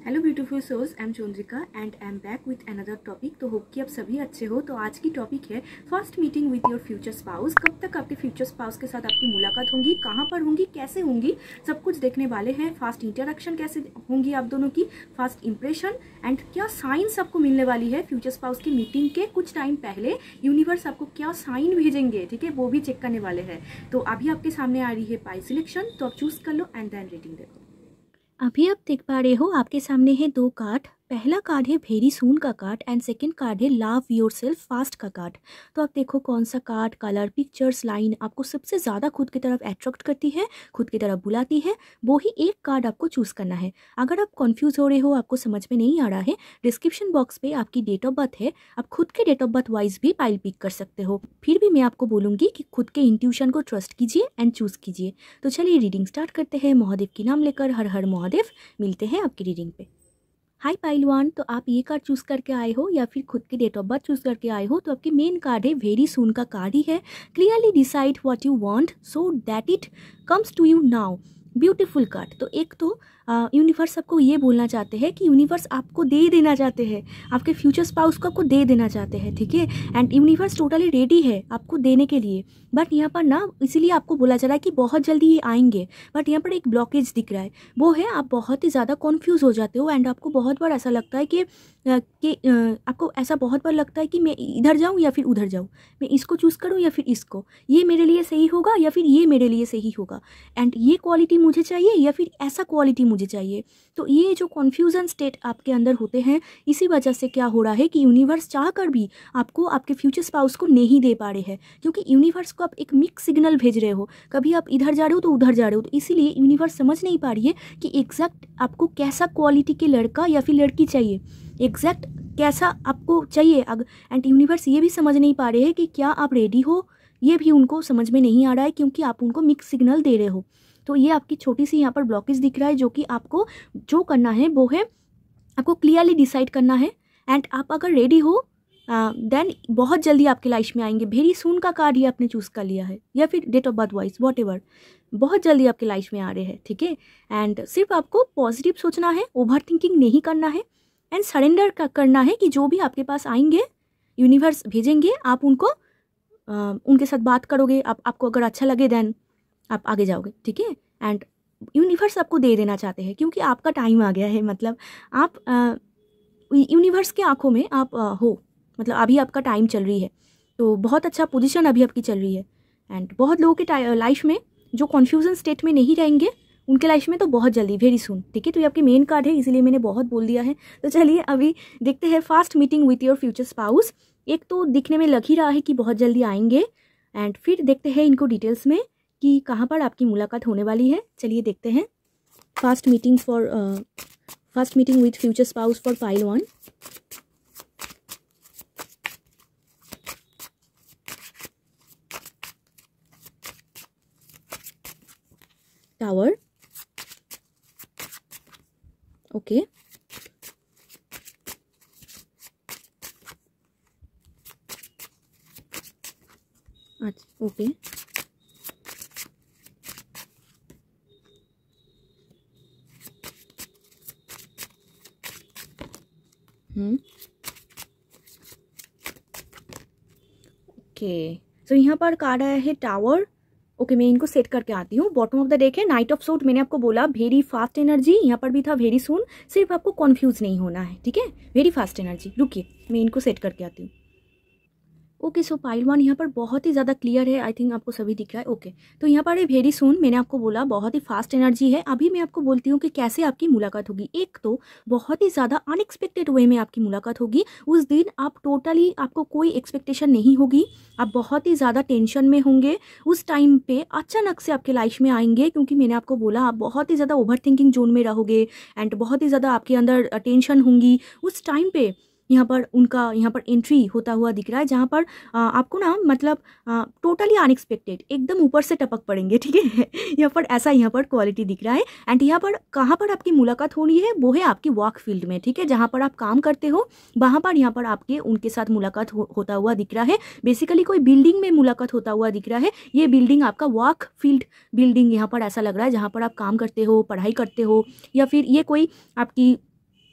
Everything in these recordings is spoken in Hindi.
Hello beautiful souls, I am Chandrika and I am back with another topic. तो होप कि आप सभी अच्छे हो। तो आज की टॉपिक है first meeting with your future spouse. कब तक आपके फ्यूचर स्पाउस के साथ आपकी मुलाकात होंगी, कहाँ पर होंगी, कैसे होंगी, सब कुछ देखने वाले हैं। फास्ट इंटरेक्शन कैसे होंगी आप दोनों की, फास्ट इंप्रेशन एंड क्या साइंस आपको मिलने वाली है फ्यूचर स्पाउस की मीटिंग के कुछ टाइम पहले। यूनिवर्स आपको क्या साइन भेजेंगे, ठीक है, वो भी चेक करने वाले हैं। तो अभी आपके सामने आ रही है पाई सिलेक्शन, तो आप चूज कर लो एंड देन रीडिंग देखो। अभी आप देख पा रहे हो आपके सामने है दो कार्ड। पहला कार्ड है वेरी सून का कार्ड एंड सेकंड कार्ड है लव योरसेल्फ फास्ट का कार्ड। तो आप देखो कौन सा कार्ड, कलर, पिक्चर्स, लाइन आपको सबसे ज़्यादा खुद की तरफ अट्रैक्ट करती है, खुद की तरफ बुलाती है, वो ही एक कार्ड आपको चूज करना है। अगर आप कंफ्यूज हो रहे हो, आपको समझ में नहीं आ रहा है, डिस्क्रिप्शन बॉक्स पे आपकी डेट ऑफ बर्थ है, आप खुद के डेट ऑफ बर्थ वाइज भी पाइल पिक कर सकते हो। फिर भी मैं आपको बोलूँगी कि खुद के इंट्यूशन को ट्रस्ट कीजिए एंड चूज़ कीजिए। तो चलिए रीडिंग स्टार्ट करते हैं। महादेव की नाम लेकर हर हर महादेव। मिलते हैं आपकी रीडिंग पे। हाय पाइल वन, तो आप ये कार्ड चूज करके आए हो या फिर खुद के डेट ऑफ बर्थ चूज करके आए हो, तो आपकी मेन कार्ड है वेरी सून का कार्ड ही है। Clearly decide what you want so that it comes to you now. Beautiful card. तो एक तो यूनिवर्स आपको ये बोलना चाहते हैं कि यूनिवर्स आपको दे देना चाहते हैं, आपके फ्यूचर स्पाउस को आपको दे देना चाहते हैं, ठीक है। एंड यूनिवर्स टोटली रेडी है आपको देने के लिए। बट यहाँ पर ना इसीलिए आपको बोला जा रहा है कि बहुत जल्दी ये आएंगे। बट यहाँ पर एक ब्लॉकेज दिख रहा है, वो है आप बहुत ही ज़्यादा कन्फ्यूज़ हो जाते हो एंड आपको बहुत बार ऐसा लगता है कि आपको ऐसा बहुत बार लगता है कि मैं इधर जाऊँ या फिर उधर जाऊँ, मैं इसको चूज़ करूँ या फिर इसको, ये मेरे लिए सही होगा या फिर ये मेरे लिए सही होगा, एंड ये क्वालिटी मुझे चाहिए या फिर ऐसा क्वालिटी मुझे चाहिए। तो ये जो कन्फ्यूज़न स्टेट आपके अंदर होते हैं, इसी वजह से क्या हो रहा है कि यूनिवर्स चाह कर भी आपको आपके फ्यूचर स्पाउस को नहीं दे पा रहे हैं, क्योंकि यूनिवर्स को आप एक मिक्स सिग्नल भेज रहे हो। कभी आप इधर जा रहे हो तो उधर जा रहे हो, तो इसीलिए यूनिवर्स समझ नहीं पा रही है कि एग्जैक्ट आपको कैसा क्वालिटी के लड़का या फिर लड़की चाहिए, एग्जैक्ट कैसा आपको चाहिए। एंड यूनिवर्स ये भी समझ नहीं पा रहे हैं कि क्या आप रेडी हो, ये भी उनको समझ में नहीं आ रहा है, क्योंकि आप उनको मिक्स सिग्नल दे रहे हो। तो ये आपकी छोटी सी यहाँ पर ब्लॉकेज दिख रहा है, जो कि आपको जो करना है वो है आपको क्लियरली डिसाइड करना है। एंड आप अगर रेडी हो देन बहुत जल्दी आपके लाइफ में आएंगे। वेरी सून का कार्ड ही आपने चूज़ कर लिया है या फिर date of birth wise whatever, बहुत जल्दी आपके लाइफ में आ रहे हैं, ठीक है। एंड सिर्फ आपको पॉजिटिव सोचना है, ओवर थिंकिंग नहीं करना है एंड सरेंडर करना है कि जो भी आपके पास आएंगे यूनिवर्स भेजेंगे, आप उनको उनके साथ बात करोगे। आपको अगर अच्छा लगे देन आप आगे जाओगे, ठीक है। एंड यूनिवर्स आपको दे देना चाहते हैं क्योंकि आपका टाइम आ गया है। मतलब आप यूनिवर्स के आंखों में आप हो, मतलब अभी आपका टाइम चल रही है, तो बहुत अच्छा पोजीशन अभी आपकी चल रही है। एंड बहुत लोगों के लाइफ में जो कन्फ्यूजन स्टेट में नहीं रहेंगे, उनके लाइफ में तो बहुत जल्दी, वेरी सुन, ठीक है। तो ये आपकी मेन कार्ड है, इसीलिए मैंने बहुत बोल दिया है। तो चलिए अभी देखते हैं fast meeting with your future spouse. एक तो दिखने में लग ही रहा है कि बहुत जल्दी आएंगे, एंड फिर देखते हैं इनको डिटेल्स में कि कहाँ पर आपकी मुलाकात होने वाली है। चलिए देखते हैं fast meeting with future spouse for pile one. Tower, okay, अच्छा, ओके, ओके। सो यहाँ पर कार्ड आया है टावर। ओके, मैं इनको सेट करके आती हूँ। बॉटम ऑफ द डेक है नाइट ऑफ सोर्ड। मैंने आपको बोला वेरी फास्ट एनर्जी, यहाँ पर भी था वेरी सून। सिर्फ आपको कंफ्यूज नहीं होना है, ठीक है। Very fast energy. रुकिए, मैं इनको सेट करके आती हूँ। ओके, सो पाइल वन यहाँ पर बहुत ही ज़्यादा क्लियर है, आई थिंक आपको सभी दिख रहा है। ओके, तो यहाँ पर है वेरी सून। मैंने आपको बोला बहुत ही फास्ट एनर्जी है। अभी मैं आपको बोलती हूँ कि कैसे आपकी मुलाकात होगी। एक तो बहुत ही ज़्यादा अनएक्सपेक्टेड वे में आपकी मुलाकात होगी। उस दिन आप टोटली, आपको कोई एक्सपेक्टेशन नहीं होगी, आप बहुत ही ज़्यादा टेंशन में होंगे। उस टाइम पे अचानक से आपके लाइफ में आएंगे, क्योंकि मैंने आपको बोला आप बहुत ही ज़्यादा ओवर थिंकिंग जोन में रहोगे एंड बहुत ही ज़्यादा आपके अंदर टेंशन होंगी। उस टाइम पे यहाँ पर एंट्री होता हुआ दिख रहा है, जहाँ पर आपको ना मतलब टोटली अनएक्सपेक्टेड एकदम ऊपर से टपक पड़ेंगे, ठीक है। यहाँ पर क्वालिटी दिख रहा है। एंड यहाँ पर कहाँ पर आपकी मुलाकात हो रही है, वो है आपकी वर्क फील्ड में, ठीक है, जहाँ पर आप काम करते हो वहाँ पर यहाँ पर आपके उनके साथ मुलाकात होता हुआ दिख रहा है। बेसिकली कोई बिल्डिंग में मुलाकात होता हुआ दिख रहा है। ये बिल्डिंग आपका वर्क फील्ड बिल्डिंग यहाँ पर ऐसा लग रहा है, जहाँ पर आप काम करते हो, पढ़ाई करते हो, या फिर ये कोई आपकी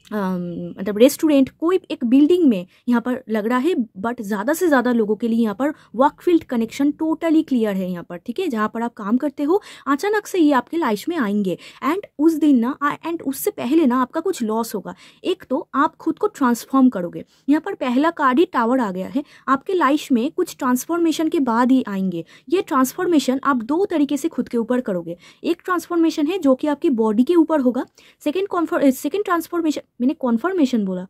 मतलब रेस्टोरेंट, कोई एक बिल्डिंग में यहाँ पर लग रहा है, बट ज़्यादा से ज़्यादा लोगों के लिए यहाँ पर work field connection totally clear है यहाँ पर, ठीक है। जहाँ पर आप काम करते हो अचानक से ये आपके लाइफ में आएंगे, एंड उस दिन ना एंड उससे पहले ना आपका कुछ लॉस होगा। एक तो आप खुद को ट्रांसफॉर्म करोगे, यहाँ पर पहला कार्ड ही टावर आ गया है। आपके लाइफ में कुछ ट्रांसफॉर्मेशन के बाद ही आएंगे। ये ट्रांसफॉर्मेशन आप दो तरीके से खुद के ऊपर करोगे। एक ट्रांसफॉर्मेशन है जो कि आपकी बॉडी के ऊपर होगा। सेकेंड ट्रांसफॉर्मेशन, मैंने कॉन्फर्मेशन बोला,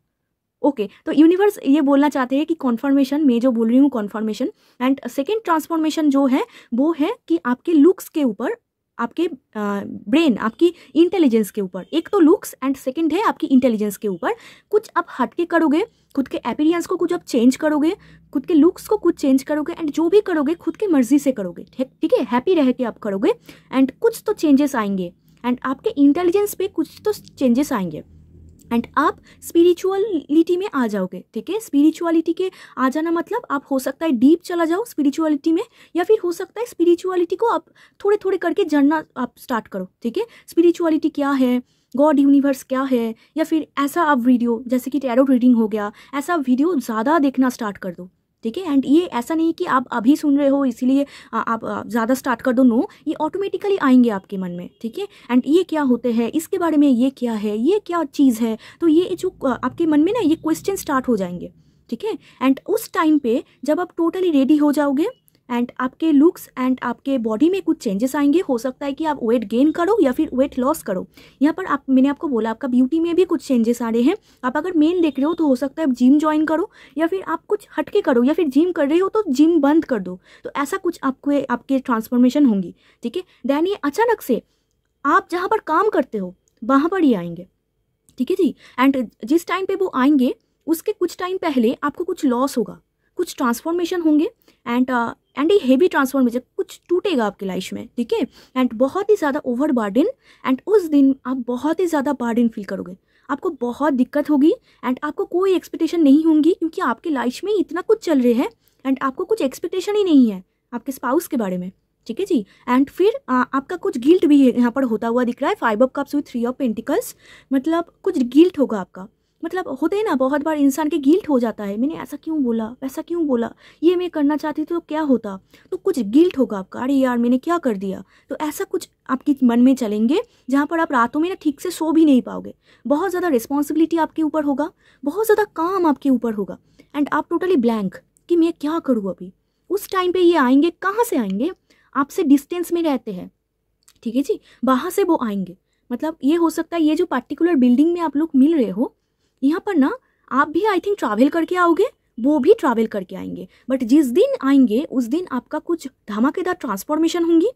ओके तो यूनिवर्स ये बोलना चाहते हैं कि कॉन्फर्मेशन, मैं जो बोल रही हूँ कॉन्फर्मेशन। एंड सेकेंड ट्रांसफॉर्मेशन जो है वो है कि आपके लुक्स के ऊपर, आपके ब्रेन, आपकी इंटेलिजेंस के ऊपर। एक तो लुक्स एंड सेकंड है आपकी इंटेलिजेंस के ऊपर। कुछ आप हटके करोगे, खुद के अपीयरेंस को कुछ आप चेंज करोगे, खुद के लुक्स को कुछ चेंज करोगे, एंड जो भी करोगे खुद की मर्जी से करोगे, ठीक है, हैप्पी रह के आप करोगे। एंड कुछ तो चेंजेस आएंगे, एंड आपके इंटेलिजेंस पे कुछ तो चेंजेस आएंगे, एंड आप स्पिरिचुअलिटी में आ जाओगे, ठीक है। स्पिरिचुअलिटी के आ जाना मतलब आप हो सकता है डीप चला जाओ स्पिरिचुअलिटी में, या फिर हो सकता है स्पिरिचुअलिटी को आप थोड़े थोड़े करके जानना आप स्टार्ट करो, ठीक है। स्पिरिचुअलिटी क्या है, गॉड यूनिवर्स क्या है, या फिर ऐसा आप वीडियो जैसे कि टैरो रीडिंग हो गया, ऐसा वीडियो ज़्यादा देखना स्टार्ट कर दो, ठीक है। एंड ये ऐसा नहीं कि आप अभी सुन रहे हो इसीलिए आप ज़्यादा स्टार्ट कर दो, नो, ये ऑटोमेटिकली आएंगे आपके मन में, ठीक है। एंड ये क्या होते हैं, इसके बारे में ये क्या है, ये क्या चीज़ है, तो ये जो आपके मन में ना ये क्वेश्चन स्टार्ट हो जाएंगे, ठीक है। एंड उस टाइम पे जब आप टोटली रेडी हो जाओगे एंड आपके लुक्स एंड आपके बॉडी में कुछ चेंजेस आएंगे, हो सकता है कि आप वेट गेन करो या फिर वेट लॉस करो। यहाँ पर मैंने आपको बोला आपका ब्यूटी में भी कुछ चेंजेस आ रहे हैं। आप अगर मेन देख रहे हो तो हो सकता है आप जिम ज्वाइन करो, या फिर आप कुछ हटके करो, या फिर जिम कर रहे हो तो जिम बंद कर दो। तो ऐसा कुछ आपके ट्रांसफॉर्मेशन होंगी, ठीक है। देन ये अचानक से आप जहाँ पर काम करते हो वहाँ पर ही आएंगे, ठीक है जी। एंड जिस टाइम पे वो आएंगे उसके कुछ टाइम पहले आपको कुछ लॉस होगा, कुछ ट्रांसफॉर्मेशन होंगे, एंड ये हेवी ट्रांसफॉर्मेशन, कुछ टूटेगा आपकी लाइफ में, ठीक है। एंड बहुत ही ज़्यादा ओवर बार्डन, एंड उस दिन आप बहुत ही ज़्यादा बार्डन फील करोगे, आपको बहुत दिक्कत होगी, एंड आपको कोई एक्सपेक्टेशन नहीं होंगी क्योंकि आपके लाइफ में इतना कुछ चल रहे हैं एंड आपको कुछ एक्सपेक्टेशन ही नहीं है आपके स्पाउस के बारे में, ठीक है जी। एंड फिर आपका कुछ गिल्ट भी यहाँ पर होता हुआ दिख रहा है। 5 of cups with 3 of pentacles, मतलब कुछ गिल्ट होगा आपका। मतलब होते हैं ना, बहुत बार इंसान के गिल्ट हो जाता है, मैंने ऐसा क्यों बोला, वैसा क्यों बोला, ये मैं करना चाहती तो क्या होता, तो कुछ गिल्ट होगा आपका, अरे यार मैंने क्या कर दिया। तो ऐसा कुछ आपके मन में चलेंगे जहाँ पर आप रातों में ना ठीक से सो भी नहीं पाओगे। बहुत ज़्यादा रिस्पॉन्सिबिलिटी आपके ऊपर होगा, बहुत ज़्यादा काम आपके ऊपर होगा, एंड आप टोटली ब्लैंक कि मैं क्या करूँ अभी। उस टाइम पर ये आएंगे, कहाँ से आएंगे, आपसे डिस्टेंस में रहते हैं, ठीक है जी, वहाँ से वो आएंगे। मतलब ये हो सकता है ये जो पर्टिकुलर बिल्डिंग में आप लोग मिल रहे हो यहाँ पर ना, आप भी आई थिंक ट्रैवल करके आओगे, वो भी ट्रैवल करके आएंगे, बट जिस दिन आएंगे उस दिन आपका कुछ धमाकेदार ट्रांसफॉर्मेशन होंगी,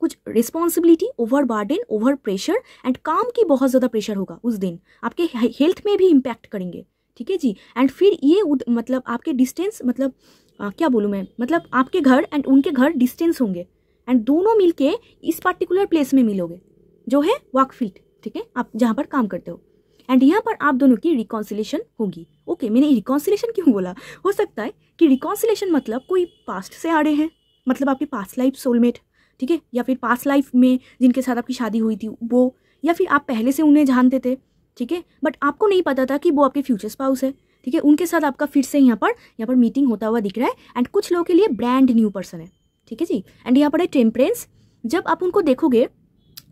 कुछ responsibility, over burden, over pressure, and काम की बहुत ज़्यादा प्रेशर होगा उस दिन, आपके हेल्थ में भी इम्पैक्ट करेंगे, ठीक है जी। एंड फिर ये मतलब आपके डिस्टेंस, मतलब क्या बोलूँ मैं, मतलब आपके घर एंड उनके घर डिस्टेंस होंगे, एंड दोनों मिलके इस पर्टिकुलर प्लेस में मिलोगे जो है वर्क फील्ड, ठीक है, आप जहाँ पर काम करते हो। एंड यहाँ पर आप दोनों की रिकॉन्सिलेशन होगी। ओके, मैंने रिकॉन्सिलेशन क्यों बोला, हो सकता है कि रिकॉन्सिलेशन मतलब कोई पास्ट से आ रहे हैं, मतलब आपकी पास्ट लाइफ सोलमेट, ठीक है, या फिर पास्ट लाइफ में जिनके साथ आपकी शादी हुई थी वो, या फिर आप पहले से उन्हें जानते थे, ठीक है, बट आपको नहीं पता था कि वो आपके फ्यूचर स्पाउस है, ठीक है। उनके साथ आपका फिर से यहाँ पर मीटिंग होता हुआ दिख रहा है, एंड कुछ लोगों के लिए ब्रांड न्यू पर्सन है, ठीक है जी। एंड यहाँ पर है टेम्परेंस। जब आप उनको देखोगे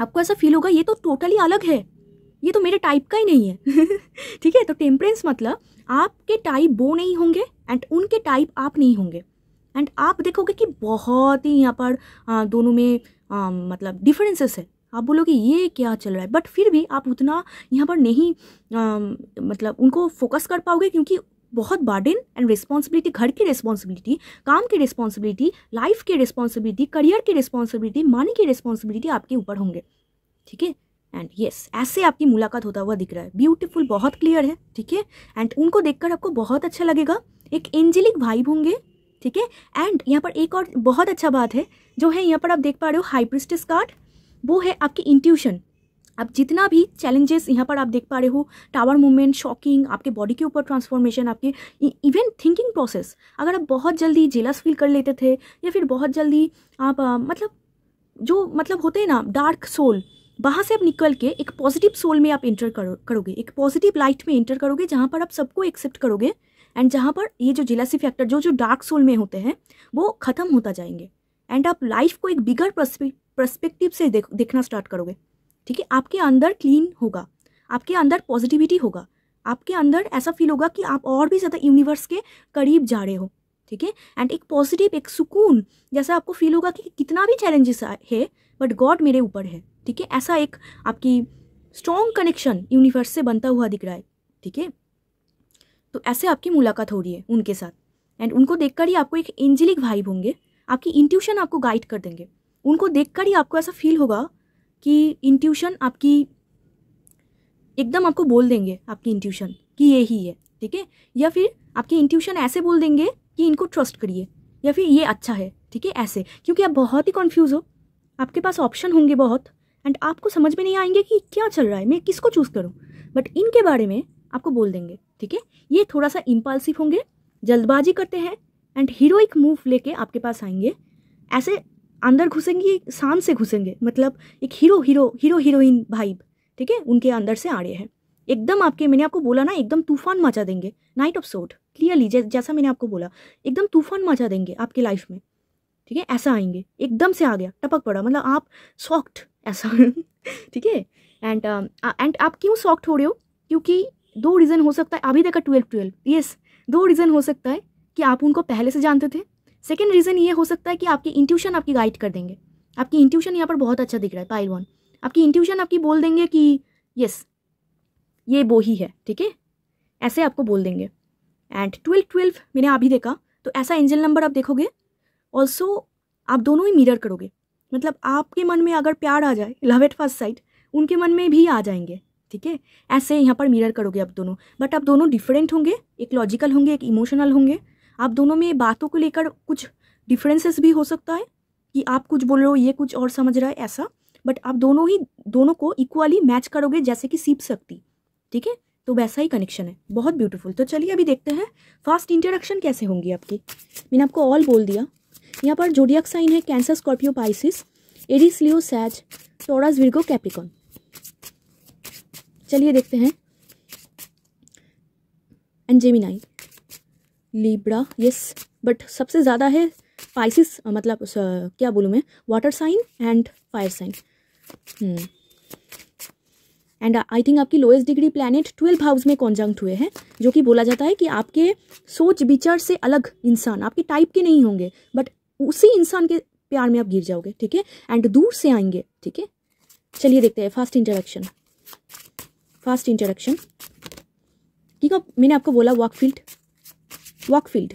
आपको ऐसा फील होगा ये तो टोटली अलग है, ये तो मेरे टाइप का ही नहीं है ठीक है। तो टेम्परेंस मतलब आपके टाइप वो नहीं होंगे एंड उनके टाइप आप नहीं होंगे, एंड आप देखोगे कि बहुत ही यहाँ पर दोनों में मतलब डिफरेंसेस है। आप बोलोगे ये क्या चल रहा है, बट फिर भी आप उतना यहाँ पर नहीं मतलब उनको फोकस कर पाओगे, क्योंकि बहुत बर्डन एंड रिस्पॉन्सिबिलिटी, घर की रिस्पॉन्सिबिलिटी, काम की रिस्पॉन्सिबिलिटी, लाइफ की रिस्पॉन्सिबिलिटी, करियर की रिस्पॉन्सिबिलिटी, मनी की रिस्पॉन्सिबिलिटी आपके ऊपर होंगे, ठीक है। एंड यस, ऐसे आपकी मुलाकात होता हुआ दिख रहा है, ब्यूटीफुल, बहुत क्लियर है, ठीक है। एंड उनको देखकर आपको बहुत अच्छा लगेगा, एक एंजेलिक वाइब होंगे, ठीक है। एंड यहाँ पर एक और बहुत अच्छा बात है जो है, यहाँ पर आप देख पा रहे हो हाई प्रीस्टेस कार्ड, वो है आपकी इंट्यूशन। अब जितना भी चैलेंजेस यहाँ पर आप देख पा रहे हो, टावर मूवमेंट, शॉकिंग, आपके बॉडी के ऊपर ट्रांसफॉर्मेशन, आपके इवन थिंकिंग प्रोसेस, अगर आप बहुत जल्दी जेलस फील कर लेते थे, या फिर बहुत जल्दी आप मतलब जो मतलब होते हैं ना डार्क सोल, वहाँ से आप निकल के एक पॉजिटिव सोल में आप एंटर करोगे, एक पॉजिटिव लाइट में एंटर करोगे, जहाँ पर आप सबको एक्सेप्ट करोगे एंड जहाँ पर ये जो जेलसी फैक्टर जो डार्क सोल में होते हैं वो ख़त्म होता जाएंगे एंड आप लाइफ को एक बिगर पर्सपेक्टिव से देखना स्टार्ट करोगे। ठीक है, आपके अंदर क्लीन होगा, आपके अंदर पॉजिटिविटी होगा, आपके अंदर ऐसा फील होगा कि आप और भी ज़्यादा यूनिवर्स के करीब जा रहे हो। ठीक है, एंड एक पॉजिटिव, एक सुकून जैसा आपको फील होगा कि कितना भी चैलेंजेस है बट गॉड मेरे ऊपर है। ठीक है, ऐसा एक आपकी स्ट्रॉन्ग कनेक्शन यूनिवर्स से बनता हुआ दिख रहा है। ठीक है, तो ऐसे आपकी मुलाकात हो रही है उनके साथ एंड उनको देखकर ही आपको एक एंजेलिक वाइब होंगे, आपकी इंट्यूशन आपको गाइड कर देंगे। उनको देखकर ही आपको ऐसा फील होगा कि इंट्यूशन आपकी एकदम आपको बोल देंगे, आपकी इंट्यूशन कि ये ही है। ठीक है, या फिर आपकी इंट्यूशन ऐसे बोल देंगे कि इनको ट्रस्ट करिए या फिर ये अच्छा है। ठीक है, ऐसे, क्योंकि आप बहुत ही कन्फ्यूज़ हो, आपके पास ऑप्शन होंगे बहुत एंड आपको समझ में नहीं आएंगे कि क्या चल रहा है, मैं किसको चूज़ करूँ, बट इनके बारे में आपको बोल देंगे। ठीक है, ये थोड़ा सा इम्पल्सिव होंगे, जल्दबाजी करते हैं एंड हीरोइक मूव लेके आपके पास आएंगे, ऐसे अंदर घुसेंगे, शान से घुसेंगे, मतलब एक हीरोइन वाइब। ठीक है, उनके अंदर से आ रहे हैं एकदम आपके, मैंने आपको बोला ना एकदम तूफान मचा देंगे। नाइट ऑफ सोर्ड क्लियरली जैसा मैंने आपको बोला, एकदम तूफान मचा देंगे आपकी लाइफ में। ठीक है, ऐसा आएंगे, एकदम से आ गया, टपक पड़ा, मतलब आप सॉक्ड ऐसा। ठीक है, एंड आप क्यों सॉक्ड हो रहे हो, क्योंकि दो रीज़न हो सकता है। अभी देखा 12 यस, दो रीज़न हो सकता है कि आप उनको पहले से जानते थे। सेकेंड रीज़न ये हो सकता है कि आपकी इंट्यूशन आपकी गाइड कर देंगे। आपकी इंट्यूशन यहाँ पर बहुत अच्छा दिख रहा है पाइल 1, आपकी इंट्यूशन आपकी बोल देंगे कि यस ये वो ही है। ठीक है, ऐसे आपको बोल देंगे। एंड 12 मैंने अभी देखा, तो ऐसा एंजल नंबर आप देखोगे। ऑल्सो आप दोनों ही मिरर करोगे, मतलब आपके मन में अगर प्यार आ जाए, लव एट फर्स्ट साइट, उनके मन में भी आ जाएंगे। ठीक है, ऐसे यहाँ पर मिरर करोगे आप दोनों, बट आप दोनों डिफरेंट होंगे, एक लॉजिकल होंगे, एक इमोशनल होंगे। आप दोनों में बातों को लेकर कुछ डिफरेंसेस भी हो सकता है कि आप कुछ बोल रहे हो, ये कुछ और समझ रहा है ऐसा, बट आप दोनों को इक्वली मैच करोगे, जैसे कि सीप सकती। ठीक है, तो वैसा ही कनेक्शन है, बहुत ब्यूटीफुल। तो चलिए अभी देखते हैं फास्ट इंटरेक्शन कैसे होंगी आपकी। मैंने आपको ऑल बोल दिया। यहाँ पर जोडियक साइन है Cancer, Scorpio, Pisces, Aries, Leo, Sag, Taurus, Virgo, Capricorn. चलिए देखते हैं। And Gemini, Libra, yes, but सबसे ज़्यादा है पाइसिस, मतलब क्या बोलूँ मैं, water sign and fire sign. And I think आपकी लोएस्ट डिग्री प्लैनेट 12 हाउस में कॉन्जंक्ट हुए हैं, जो कि बोला जाता है कि आपके सोच विचार से अलग इंसान, आपके टाइप के नहीं होंगे, बट उसी इंसान के प्यार में आप गिर जाओगे। ठीक है, एंड दूर से आएंगे। ठीक है, चलिए देखते हैं फास्ट इंटरेक्शन। ठीक है, मैंने आपको बोला वर्क फील्ड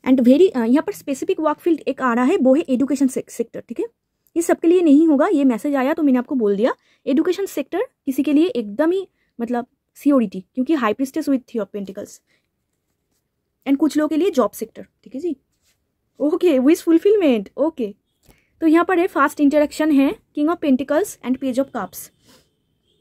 एंड वेरी, यहाँ पर स्पेसिफिक वर्क फील्ड एक आ रहा है, वो है एजुकेशन सेक्टर। ठीक है, ये सबके लिए नहीं होगा, ये मैसेज आया तो मैंने आपको बोल दिया। एजुकेशन सेक्टर किसी के लिए एकदम ही मतलब सियोरिटी, क्योंकि high priestess with three of pentacles, and कुछ लोगों के लिए जॉब सेक्टर। ठीक है जी, ओके, विश फुलफिलमेंट। ओके, तो यहाँ पर है फास्ट इंटरेक्शन है king of pentacles and page of cups.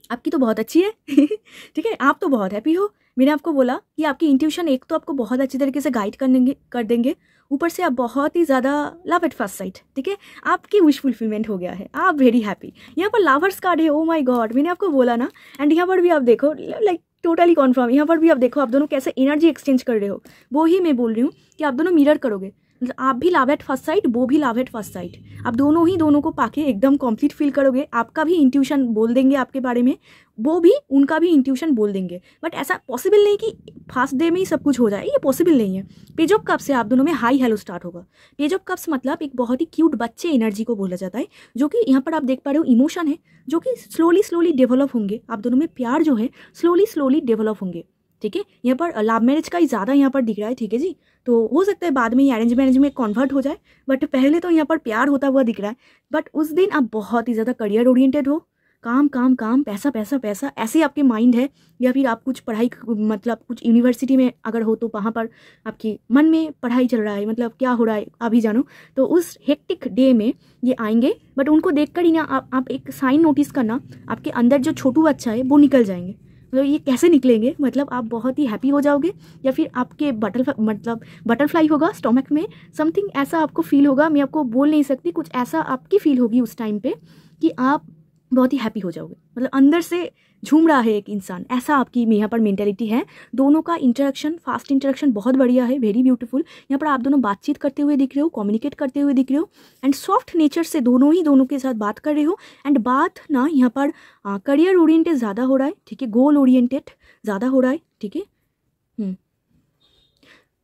आपकी तो बहुत अच्छी है। ठीक है, आप तो बहुत हैप्पी हो। मैंने आपको बोला कि आपकी इंट्यूशन एक तो आपको बहुत अच्छी तरीके से गाइड कर देंगे, ऊपर से आप बहुत ही ज़्यादा लव एट फर्स्ट साइट। ठीक है, आपकी विश फुलफिलमेंट हो गया है, आप वेरी हैप्पी। यहाँ पर लवर्स कार्ड है, ओ माय गॉड, मैंने आपको बोला ना। एंड यहाँ पर भी आप देखो, लाइक टोटली कॉन्फर्म, यहाँ पर भी आप देखो आप दोनों कैसे एनर्जी एक्सचेंज कर रहे हो। वो ही मैं बोल रही हूँ कि आप दोनों मिरर करोगे, मतलब आप भी लव एट फर्स्ट साइट, वो भी लव एट फर्स्ट साइट। आप दोनों को पाके एकदम कंप्लीट फील करोगे। आपका भी इंट्यूशन बोल देंगे आपके बारे में, वो भी उनका भी इंट्यूशन बोल देंगे। बट ऐसा पॉसिबल नहीं कि फर्स्ट डे में ही सब कुछ हो जाए, ये पॉसिबल नहीं है। पेज ऑफ कप्स से आप दोनों में हाई हेलो स्टार्ट होगा। पेज ऑफ कप्स मतलब एक बहुत ही क्यूट बच्चे एनर्जी को बोला जाता है, जो कि यहाँ पर आप देख पा रहे हो इमोशन है, जो कि स्लोली डेवलप होंगे। आप दोनों में प्यार जो है स्लोली डेवलप होंगे। ठीक है, यहाँ पर लव मैरिज का ही ज़्यादा यहाँ पर दिख रहा है। ठीक है जी, तो हो सकता है बाद में ये अरेंज मैरिज में कन्वर्ट हो जाए, बट पहले तो यहाँ पर प्यार होता हुआ दिख रहा है। बट उस दिन आप बहुत ही ज़्यादा करियर ओरिएंटेड हो, काम, पैसा, ऐसे आपके माइंड है। या फिर आप कुछ पढ़ाई, मतलब कुछ यूनिवर्सिटी में अगर हो तो वहाँ पर आपके मन में पढ़ाई चल रहा है, मतलब क्या हो रहा है अभी जानो। तो उस हेक्टिक डे में ये आएंगे, बट उनको देखकर ही ना आप एक साइन नोटिस करना, आपके अंदर जो छोटू बच्चा है वो निकल जाएंगे। मतलब ये कैसे निकलेंगे, मतलब आप बहुत ही हैप्पी हो जाओगे, या फिर आपके बटरफ्लाई होगा स्टोमक में, समथिंग ऐसा आपको फील होगा। मैं आपको बोल नहीं सकती, कुछ ऐसा आपकी फील होगी उस टाइम पे कि आप बहुत ही हैप्पी हो जाओगे, मतलब अंदर से झूम रहा है एक इंसान, ऐसा आपकी यहाँ पर मेंटेलिटी है। दोनों का इंटरेक्शन, फास्ट इंटरेक्शन बहुत बढ़िया है, वेरी ब्यूटीफुल। यहाँ पर आप दोनों बातचीत करते हुए दिख रहे हो, कम्युनिकेट करते हुए दिख रहे हो, एंड सॉफ्ट नेचर से दोनों के साथ बात कर रहे हो। एंड बात ना यहाँ पर करियर ओरिएंटेड ज़्यादा हो रहा है, ठीक है, गोल ओरिएंटेड ज़्यादा हो रहा है, ठीक है।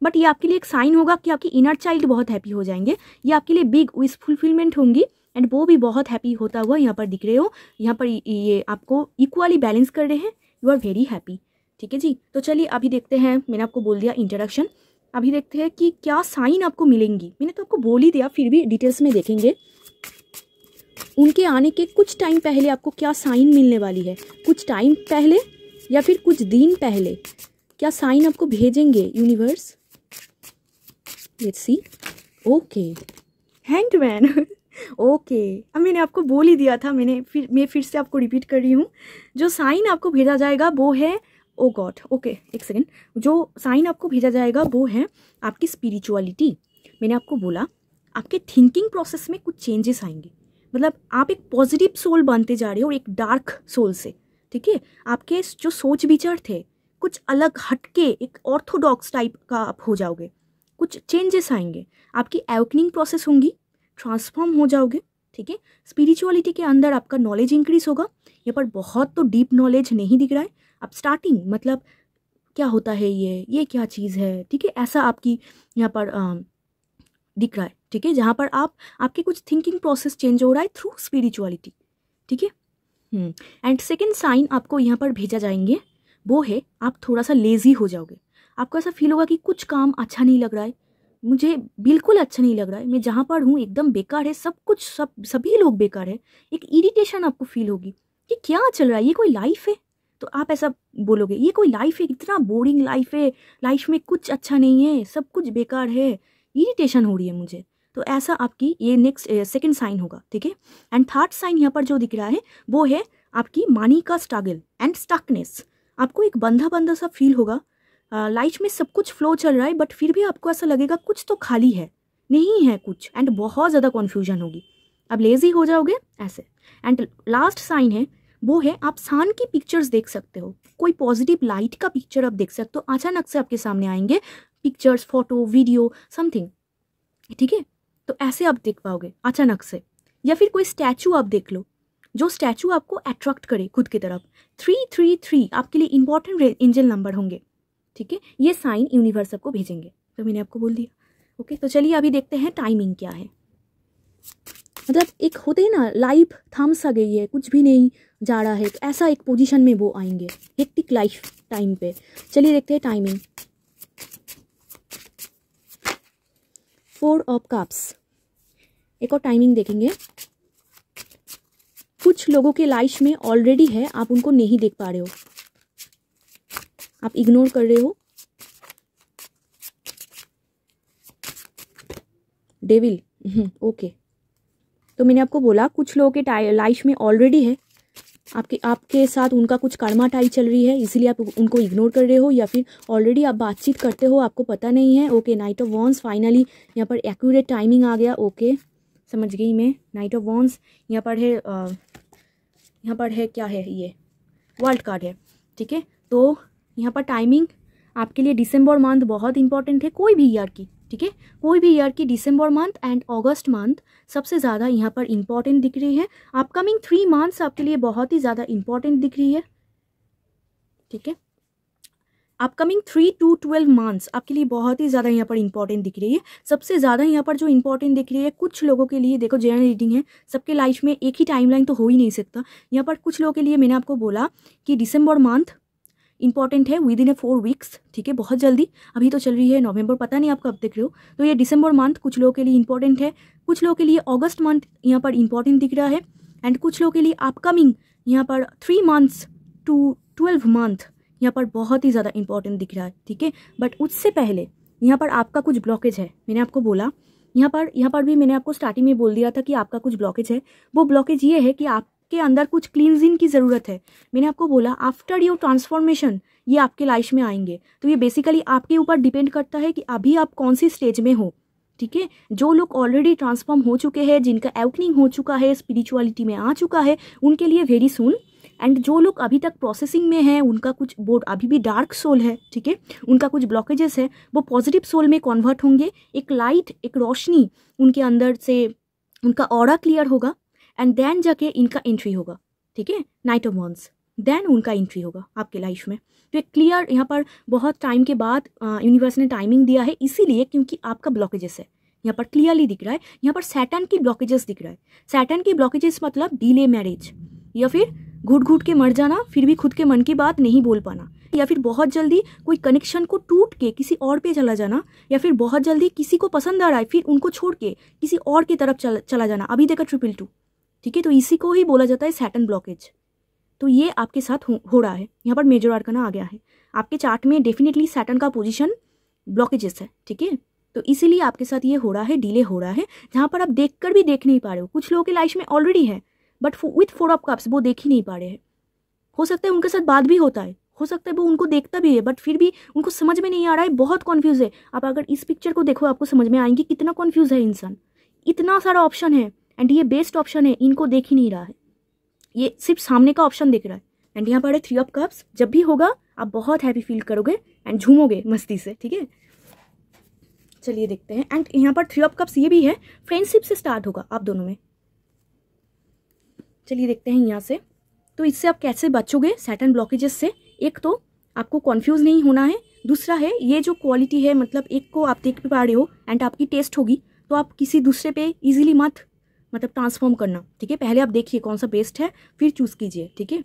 बट ये आपके लिए एक साइन होगा कि आपकी इनर चाइल्ड बहुत हैप्पी हो जाएंगे, ये आपके लिए बिग विश फुलफिलमेंट होंगी, एंड वो भी बहुत हैप्पी होता हुआ यहाँ पर दिख रहे हो। यहाँ पर ये आपको इक्वली बैलेंस कर रहे हैं, यू आर वेरी हैप्पी, ठीक है जी। तो चलिए अभी देखते हैं, मैंने आपको बोल दिया इंट्रोडक्शन, अभी देखते हैं कि क्या साइन आपको मिलेंगी। मैंने तो आपको बोल ही दिया, फिर भी डिटेल्स में देखेंगे उनके आने के कुछ टाइम पहले आपको क्या साइन मिलने वाली है, कुछ टाइम पहले या फिर कुछ दिन पहले क्या साइन आपको भेजेंगे universe. Let's see. Okay, hangman. Okay, अब मैंने आपको बोल ही दिया था, मैं फिर से आपको रिपीट कर रही हूँ। जो साइन आपको भेजा जाएगा वो है, ओ गॉड, ओके एक सेकेंड, जो साइन आपको भेजा जाएगा वो है आपकी स्पिरिचुअलिटी। मैंने आपको बोला आपके थिंकिंग प्रोसेस में कुछ चेंजेस आएंगे, मतलब आप एक पॉजिटिव सोल बनते जा रहे हो एक डार्क सोल से, ठीक है। आपके जो सोच विचार थे कुछ अलग हटके एक ऑर्थोडॉक्स टाइप का आप हो जाओगे, कुछ चेंजेस आएंगे, आपकी एवकनिंग प्रोसेस होंगी, ट्रांसफॉर्म हो जाओगे, ठीक है। स्पिरिचुअलिटी के अंदर आपका नॉलेज इंक्रीज होगा। यहाँ पर बहुत तो डीप नॉलेज नहीं दिख रहा है, अब स्टार्टिंग मतलब क्या होता है ये क्या चीज़ है, ठीक है, ऐसा आपकी यहाँ पर दिख रहा है, ठीक है, जहाँ पर आपके कुछ थिंकिंग प्रोसेस चेंज हो रहा है थ्रू स्पिरिचुअलिटी, ठीक है। एंड सेकेंड साइन आपको यहाँ पर भेजा जाएंगे वो है आप थोड़ा सा लेजी हो जाओगे, आपको ऐसा फील होगा कि कुछ काम अच्छा नहीं लग रहा है, मुझे बिल्कुल अच्छा नहीं लग रहा है, मैं जहाँ पर हूँ एकदम बेकार है, सब कुछ सभी लोग बेकार है। एक इरिटेशन आपको फील होगी कि क्या चल रहा है, ये कोई लाइफ है, तो आप ऐसा बोलोगे ये कोई लाइफ है, इतना बोरिंग लाइफ है, लाइफ में कुछ अच्छा नहीं है, सब कुछ बेकार है, इरिटेशन हो रही है मुझे। तो ऐसा आपकी ये नेक्स्ट सेकेंड साइन होगा, ठीक है। एंड थर्ड साइन यहाँ पर जो दिख रहा है वो है आपकी मनी का स्ट्रगल एंड स्टकनेस। आपको एक बंधा सा फील होगा, लाइफ में सब कुछ फ्लो चल रहा है बट फिर भी आपको ऐसा लगेगा कुछ तो खाली है, नहीं है कुछ, एंड बहुत ज़्यादा कन्फ्यूजन होगी, अब लेजी हो जाओगे ऐसे। एंड लास्ट साइन है वो है आप सन की पिक्चर्स देख सकते हो, कोई पॉजिटिव लाइट का पिक्चर आप देख सकते हो, अचानक से आपके सामने आएंगे पिक्चर्स, फोटो, वीडियो, समथिंग, ठीक है। तो ऐसे आप देख पाओगे अचानक से, या फिर कोई स्टैचू आप देख लो, जो स्टैचू आपको अट्रैक्ट करे खुद की तरफ। 333 आपके लिए इंपॉर्टेंट एंजल नंबर होंगे, ठीक है, ये साइन यूनिवर्स आपको भेजेंगे, तो मैंने आपको बोल दिया। ओके, तो चलिए अभी देखते हैं टाइमिंग क्या है। मतलब एक होते हैं ना, लाइफ थम सा गई है, कुछ भी नहीं जा रहा है, ऐसा एक पोजीशन में वो आएंगे हेक्टिक लाइफ टाइम पे। चलिए देखते हैं टाइमिंग। 4 ऑफ कप्स, एक और टाइमिंग देखेंगे। कुछ लोगों के लाइफ में ऑलरेडी है, आप उनको नहीं देख पा रहे हो, आप इग्नोर कर रहे हो। डेविल, ओके, तो मैंने आपको बोला कुछ लोगों के लाइफ में ऑलरेडी है, आपके साथ उनका कुछ कर्मा टाई चल रही है, इसीलिए आप उनको इग्नोर कर रहे हो, या फिर ऑलरेडी आप बातचीत करते हो, आपको पता नहीं है। Okay, night of wands, finally यहाँ पर एक्यूरेट टाइमिंग आ गया। ओके, समझ गई मैं। नाइट ऑफ वॉन्स यहाँ पर है क्या है, ये वर्ल्ड कार्ड है, ठीक है। तो यहाँ पर टाइमिंग आपके लिए दिसंबर मंथ बहुत इंपॉर्टेंट है, कोई भी ईयर की, ठीक है, कोई भी ईयर की दिसंबर मंथ एंड अगस्त मंथ सबसे ज़्यादा यहाँ पर इंपॉर्टेंट दिख रही है। अपकमिंग 3 मंथ्स आपके लिए बहुत ही ज़्यादा इंपॉर्टेंट दिख रही है, ठीक है। अपकमिंग 3 to 12 मंथ्स आपके लिए बहुत ही ज़्यादा यहाँ पर इंपॉर्टेंट दिख रही है। सबसे ज़्यादा यहाँ पर जो इंपॉर्टेंट दिख रही है कुछ लोगों के लिए, देखो जनरल रीडिंग है, सबके लाइफ में एक ही टाइमलाइन तो हो ही नहीं सकता। यहाँ पर कुछ लोगों के लिए मैंने आपको बोला कि दिसंबर मंथ इंपॉर्टेंट है विद इन 4 वीक्स, ठीक है, बहुत जल्दी। अभी तो चल रही है नवंबर, पता नहीं आप कब देख रहे हो, तो ये दिसंबर मंथ कुछ लोगों के लिए इंपॉर्टेंट है। कुछ लोगों के लिए अगस्त मंथ यहाँ पर इंपॉर्टेंट दिख रहा है, एंड कुछ लोगों के लिए अपकमिंग यहाँ पर 3 मंथ्स to 12 मंथ यहाँ पर बहुत ही ज़्यादा इंपॉर्टेंट दिख रहा है, ठीक है। बट उससे पहले यहाँ पर आपका कुछ ब्लॉकेज है, मैंने आपको बोला यहाँ पर भी मैंने आपको स्टार्टिंग में बोल दिया था कि आपका कुछ ब्लॉकेज है। वो ब्लॉकेज ये है कि आपके अंदर कुछ क्लींजिंग की ज़रूरत है। मैंने आपको बोला आफ्टर योर ट्रांसफॉर्मेशन ये आपके लाइफ में आएंगे, तो ये बेसिकली आपके ऊपर डिपेंड करता है कि अभी आप कौन सी स्टेज में हो, ठीक है। जो लोग ऑलरेडी ट्रांसफॉर्म हो चुके हैं, जिनका एवकनिंग हो चुका है, स्पिरिचुअलिटी में आ चुका है, उनके लिए वेरी सून। एंड जो लोग अभी तक प्रोसेसिंग में हैं, उनका कुछ बोर्ड अभी भी डार्क सोल है, ठीक है, उनका कुछ ब्लॉकेजेस है, वो पॉजिटिव सोल में कन्वर्ट होंगे। एक लाइट, एक रोशनी उनके अंदर से, उनका ऑरा क्लियर होगा एंड देन जाके इनका एंट्री होगा, ठीक है, नाइट ऑफ वॉन्ड्स, देन उनका एंट्री होगा आपके लाइफ में। तो एक क्लियर, यहाँ पर बहुत टाइम के बाद यूनिवर्स ने टाइमिंग दिया है, इसीलिए क्योंकि आपका ब्लॉकेजेस है, यहाँ पर क्लियरली दिख रहा है। यहाँ पर सैटर्न की ब्लॉकेजेस दिख रहा है। सैटर्न की ब्लॉकेजेस मतलब डिले मैरिज, या फिर घुट घुट के मर जाना, फिर भी खुद के मन की बात नहीं बोल पाना, या फिर बहुत जल्दी कोई कनेक्शन को टूट के किसी और पे चला जाना, या फिर बहुत jल्दी किसी को पसंद आ रहा है फिर उनको छोड़ के किसी और की तरफ चला जाना। अभी देखा 222, ठीक है, तो इसी को ही बोला जाता है सैटर्न ब्लॉकेज। तो ये आपके साथ हो रहा है। यहाँ पर मेजर आर्काना आ गया है आपके चार्ट में, डेफिनेटली सैटर्न का पोजीशन ब्लॉकेजेस है, ठीक है। तो इसीलिए आपके साथ ये हो रहा है, डिले हो रहा है, जहाँ पर आप देखकर भी देख नहीं पा रहे हो। कुछ लोगों के लाइफ में ऑलरेडी है, बट विथ 4 ऑफ कप्स वो देख ही नहीं पा रहे हैं। हो सकता है उनके साथ बात भी होता है, हो सकता है वो उनको देखता भी है, बट फिर भी उनको समझ में नहीं आ रहा है, बहुत कन्फ्यूज है। आप अगर इस पिक्चर को देखो, आपको समझ में आएंगे कितना कन्फ्यूज है इंसान। इतना सारा ऑप्शन है एंड ये बेस्ट ऑप्शन है, इनको देख ही नहीं रहा है, ये सिर्फ सामने का ऑप्शन दिख रहा है। एंड यहाँ पर है 3 ऑफ कप्स। जब भी होगा आप बहुत हैप्पी फील करोगे एंड झूमोगे मस्ती से, ठीक है। चलिए देखते हैं। एंड यहाँ पर 3 ऑफ कप्स ये भी है, फ्रेंडशिप से स्टार्ट होगा आप दोनों में। चलिए देखते हैं यहाँ से, तो इससे आप कैसे बचोगे सैटर्न ब्लॉकेजेस से। एक तो आपको कॉन्फ्यूज नहीं होना है, दूसरा है ये जो क्वालिटी है, मतलब एक को आप देख पा रहे हो एंड आपकी टेस्ट होगी, तो आप किसी दूसरे पे इजीली मत मतलब ट्रांसफॉर्म करना, ठीक है। पहले आप देखिए कौन सा बेस्ट है, फिर चूज कीजिए, ठीक है।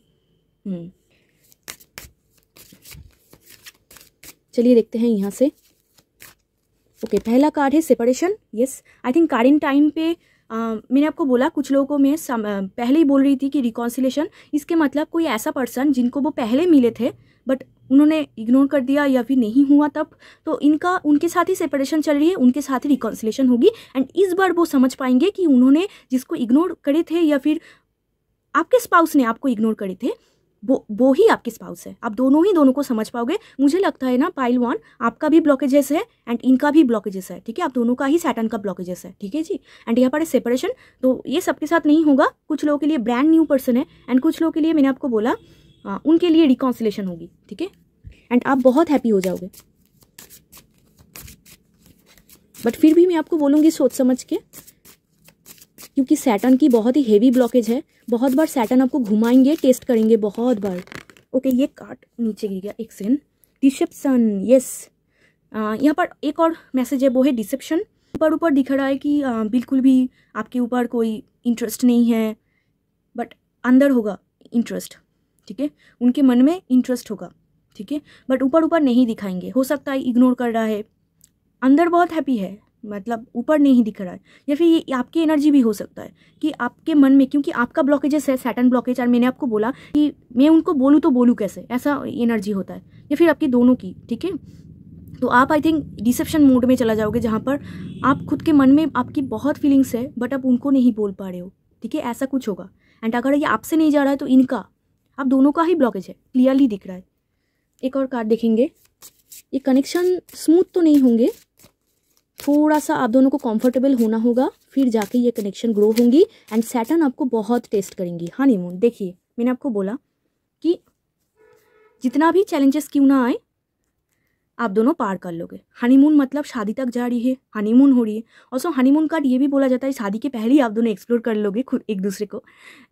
चलिए देखते हैं यहाँ से। ओके, पहला कार्ड है separation. Yes, I think current time पे मैंने आपको बोला, कुछ लोगों को मैं पहले ही बोल रही थी कि रिकॉन्सिलेशन, इसके मतलब कोई ऐसा पर्सन जिनको वो पहले मिले थे बट उन्होंने इग्नोर कर दिया या फिर नहीं हुआ तब, तो इनका उनके साथ ही सेपरेशन चल रही है, उनके साथ ही रिकॉन्सिलेशन होगी। एंड इस बार वो समझ पाएंगे कि उन्होंने जिसको इग्नोर करे थे या फिर आपके स्पाउस ने आपको इग्नोर करे थे, वो ही आपके स्पाउस है। आप दोनों को समझ पाओगे। मुझे लगता है ना पाइल 1, आपका भी ब्लॉकेजेस है एंड इनका भी ब्लॉकेजेस है, ठीक है। आप दोनों का ही सैटर्न का ब्लॉकेजेस है, ठीक है जी। एंड यहाँ पर सेपरेशन, तो ये सबके साथ नहीं होगा। कुछ लोगों के लिए ब्रांड न्यू पर्सन है एंड कुछ लोगों के लिए मैंने आपको बोला उनके लिए रिकॉन्सिलेशन होगी, ठीक है। एंड आप बहुत हैप्पी हो जाओगे, बट फिर भी मैं आपको बोलूँगी सोच समझ के, क्योंकि सैटर्न की बहुत ही हेवी ब्लॉकेज है। बहुत बार सैटर्न आपको घुमाएंगे, टेस्ट करेंगे बहुत बार। ओके, ये कार्ड नीचे गिर गया, एक सेकंड। डिसेप्शन, यस, यहाँ पर एक और मैसेज है, वो है डिसेप्शन। ऊपर दिख रहा है कि बिल्कुल भी आपके ऊपर कोई इंटरेस्ट नहीं है, बट अंदर होगा इंटरेस्ट, ठीक है। उनके मन में इंटरेस्ट होगा, ठीक है, बट ऊपर नहीं दिखाएंगे। हो सकता है इग्नोर कर रहा है, अंदर बहुत हैप्पी है, मतलब ऊपर नहीं दिख रहा है। या फिर ये आपकी एनर्जी भी हो सकता है कि आपके मन में, क्योंकि आपका ब्लॉकेजेस है सैटर्न ब्लॉकेज, और मैंने आपको बोला कि मैं उनको बोलूँ तो बोलूँ कैसे, ऐसा एनर्जी होता है। या फिर आपकी दोनों की, ठीक है। तो आप आई थिंक डिसेप्शन मोड में चला जाओगे, जहाँ पर आप खुद के मन में आपकी बहुत फीलिंग्स है बट आप उनको नहीं बोल पा रहे हो, ठीक है, ऐसा कुछ होगा। एंड अगर ये आपसे नहीं जा रहा है तो इनका, आप दोनों का ही ब्लॉकेज है, क्लियरली दिख रहा है। एक और कार्ड देखेंगे। ये कनेक्शन स्मूथ तो नहीं होंगे, थोड़ा सा आप दोनों को कंफर्टेबल होना होगा, फिर जाके ये कनेक्शन ग्रो होंगी। एंड सैटर्न आपको बहुत टेस्ट करेंगी। हनीमून, देखिए मैंने आपको बोला कि जितना भी चैलेंजेस क्यों ना आए, आप दोनों पार कर लोगे। हनीमून मतलब शादी तक जा रही है, हनीमून हो रही है। ऑल्सो हनीमून कार्ड ये भी बोला जाता है शादी के पहले ही आप दोनों एक्सप्लोर कर लोगे खुद एक दूसरे को,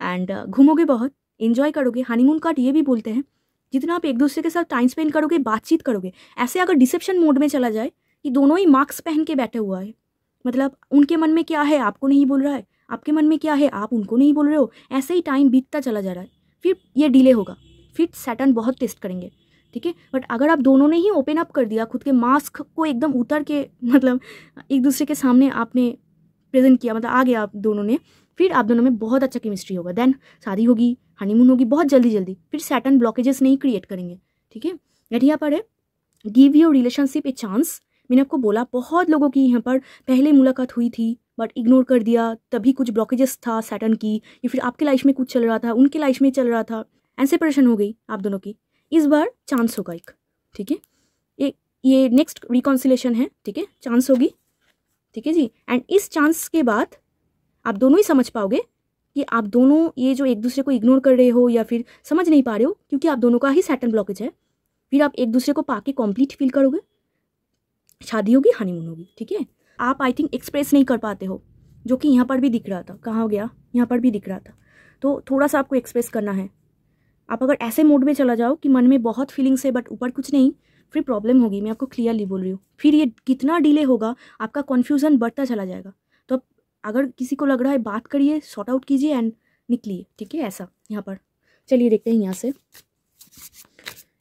एंड घूमोगे, बहुत एंजॉय करोगे। हनीमून कार्ड ये भी बोलते हैं जितना आप एक दूसरे के साथ टाइम स्पेंड करोगे, बातचीत करोगे। ऐसे अगर डिसेप्शन मोड में चला जाए कि दोनों ही मास्क पहन के बैठे हुआ है, मतलब उनके मन में क्या है आपको नहीं बोल रहा है, आपके मन में क्या है आप उनको नहीं बोल रहे हो, ऐसे ही टाइम बीतता चला जा रहा है, फिर ये डिले होगा, फिर सैटर्न बहुत टेस्ट करेंगे, ठीक है। बट अगर आप दोनों ने ही ओपन अप कर दिया, खुद के मास्क को एकदम उतर के, मतलब एक दूसरे के सामने आपने प्रेजेंट किया, मतलब आ गया आप दोनों ने, फिर आप दोनों में बहुत अच्छा केमिस्ट्री होगा। देन शादी होगी, हनीमून होगी बहुत जल्दी, फिर सैटर्न ब्लॉकेजेस नहीं क्रिएट करेंगे, ठीक है। यहाँ पर है give your relationship a chance. मैंने आपको बोला बहुत लोगों की यहाँ पर पहले मुलाकात हुई थी बट इग्नोर कर दिया, तभी कुछ ब्लॉकेजेस था सैटर्न की, या फिर आपके लाइफ में कुछ चल रहा था, उनके लाइफ में चल रहा था, एंड सेपरेशन हो गई आप दोनों की। इस बार चांस होगा एक, ठीक है। ये नेक्स्ट रिकॉन्सिलेशन है, ठीक है, चांस होगी, ठीक है जी। एंड इस चांस के बाद आप दोनों ही समझ पाओगे कि आप दोनों ये जो एक दूसरे को इग्नोर कर रहे हो या फिर समझ नहीं पा रहे हो, क्योंकि आप दोनों का ही सैटर्न ब्लॉकेज है। फिर आप एक दूसरे को पाके कंप्लीट फील करोगे, शादी होगी, हनीमून होगी, ठीक है। आप आई थिंक एक्सप्रेस नहीं कर पाते हो, जो कि यहाँ पर भी दिख रहा था। कहाँ हो गया? यहाँ पर भी दिख रहा था। तो थोड़ा सा आपको एक्सप्रेस करना है। आप अगर ऐसे मोड में चला जाओ कि मन में बहुत फीलिंग्स है बट ऊपर कुछ नहीं, फिर प्रॉब्लम होगी। मैं आपको क्लियरली बोल रही हूँ। फिर ये कितना डिले होगा, आपका कन्फ्यूज़न बढ़ता चला जाएगा। तो अब अगर किसी को लग रहा है, बात करिए, सॉर्ट आउट कीजिए एंड निकलिए, ठीक है। ऐसा यहाँ पर चलिए देखते हैं यहाँ से।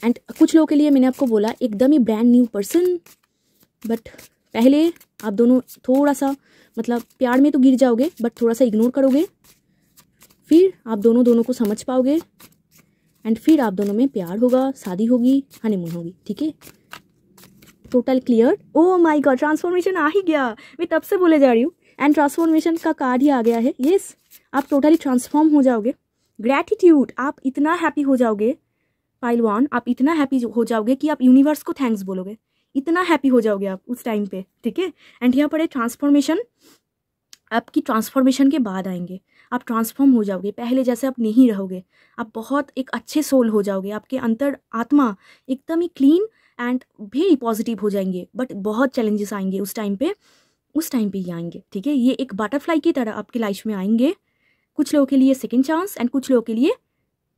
एंड कुछ लोगों के लिए मैंने आपको बोला एकदम ही ब्रांड न्यू पर्सन, बट पहले आप दोनों थोड़ा सा मतलब प्यार में तो गिर जाओगे बट थोड़ा सा इग्नोर करोगे, फिर आप दोनों को समझ पाओगे एंड फिर आप दोनों में प्यार होगा, शादी होगी, हनीमून होगी, ठीक है। Total clear. Oh my god, transformation आ ही गया। मैं तब से बोले जा रही हूँ एंड ट्रांसफॉर्मेशन का कार्ड ही आ गया है। यस, आप टोटली ट्रांसफॉर्म हो जाओगे। ग्रैटिट्यूड, आप इतना हैप्पी हो जाओगे पाइल 1, आप इतना हैप्पी हो जाओगे कि आप यूनिवर्स को थैंक्स बोलोगे। इतना हैप्पी हो जाओगे आप उस टाइम पे, ठीक है। एंड यहाँ पर है ट्रांसफॉर्मेशन, आपकी ट्रांसफॉर्मेशन के बाद आएंगे। आप ट्रांसफॉर्म हो जाओगे, पहले जैसे आप नहीं रहोगे। आप बहुत एक अच्छे सोल हो जाओगे, आपके अंतर आत्मा एकदम ही क्लीन एंड वेरी पॉजिटिव हो जाएंगे। बट बहुत चैलेंजेस आएंगे उस टाइम पे ही आएंगे, ठीक है। ये एक बटरफ्लाई की तरह आपकी लाइफ में आएंगे। कुछ लोगों के लिए सेकेंड चांस एंड कुछ लोगों के लिए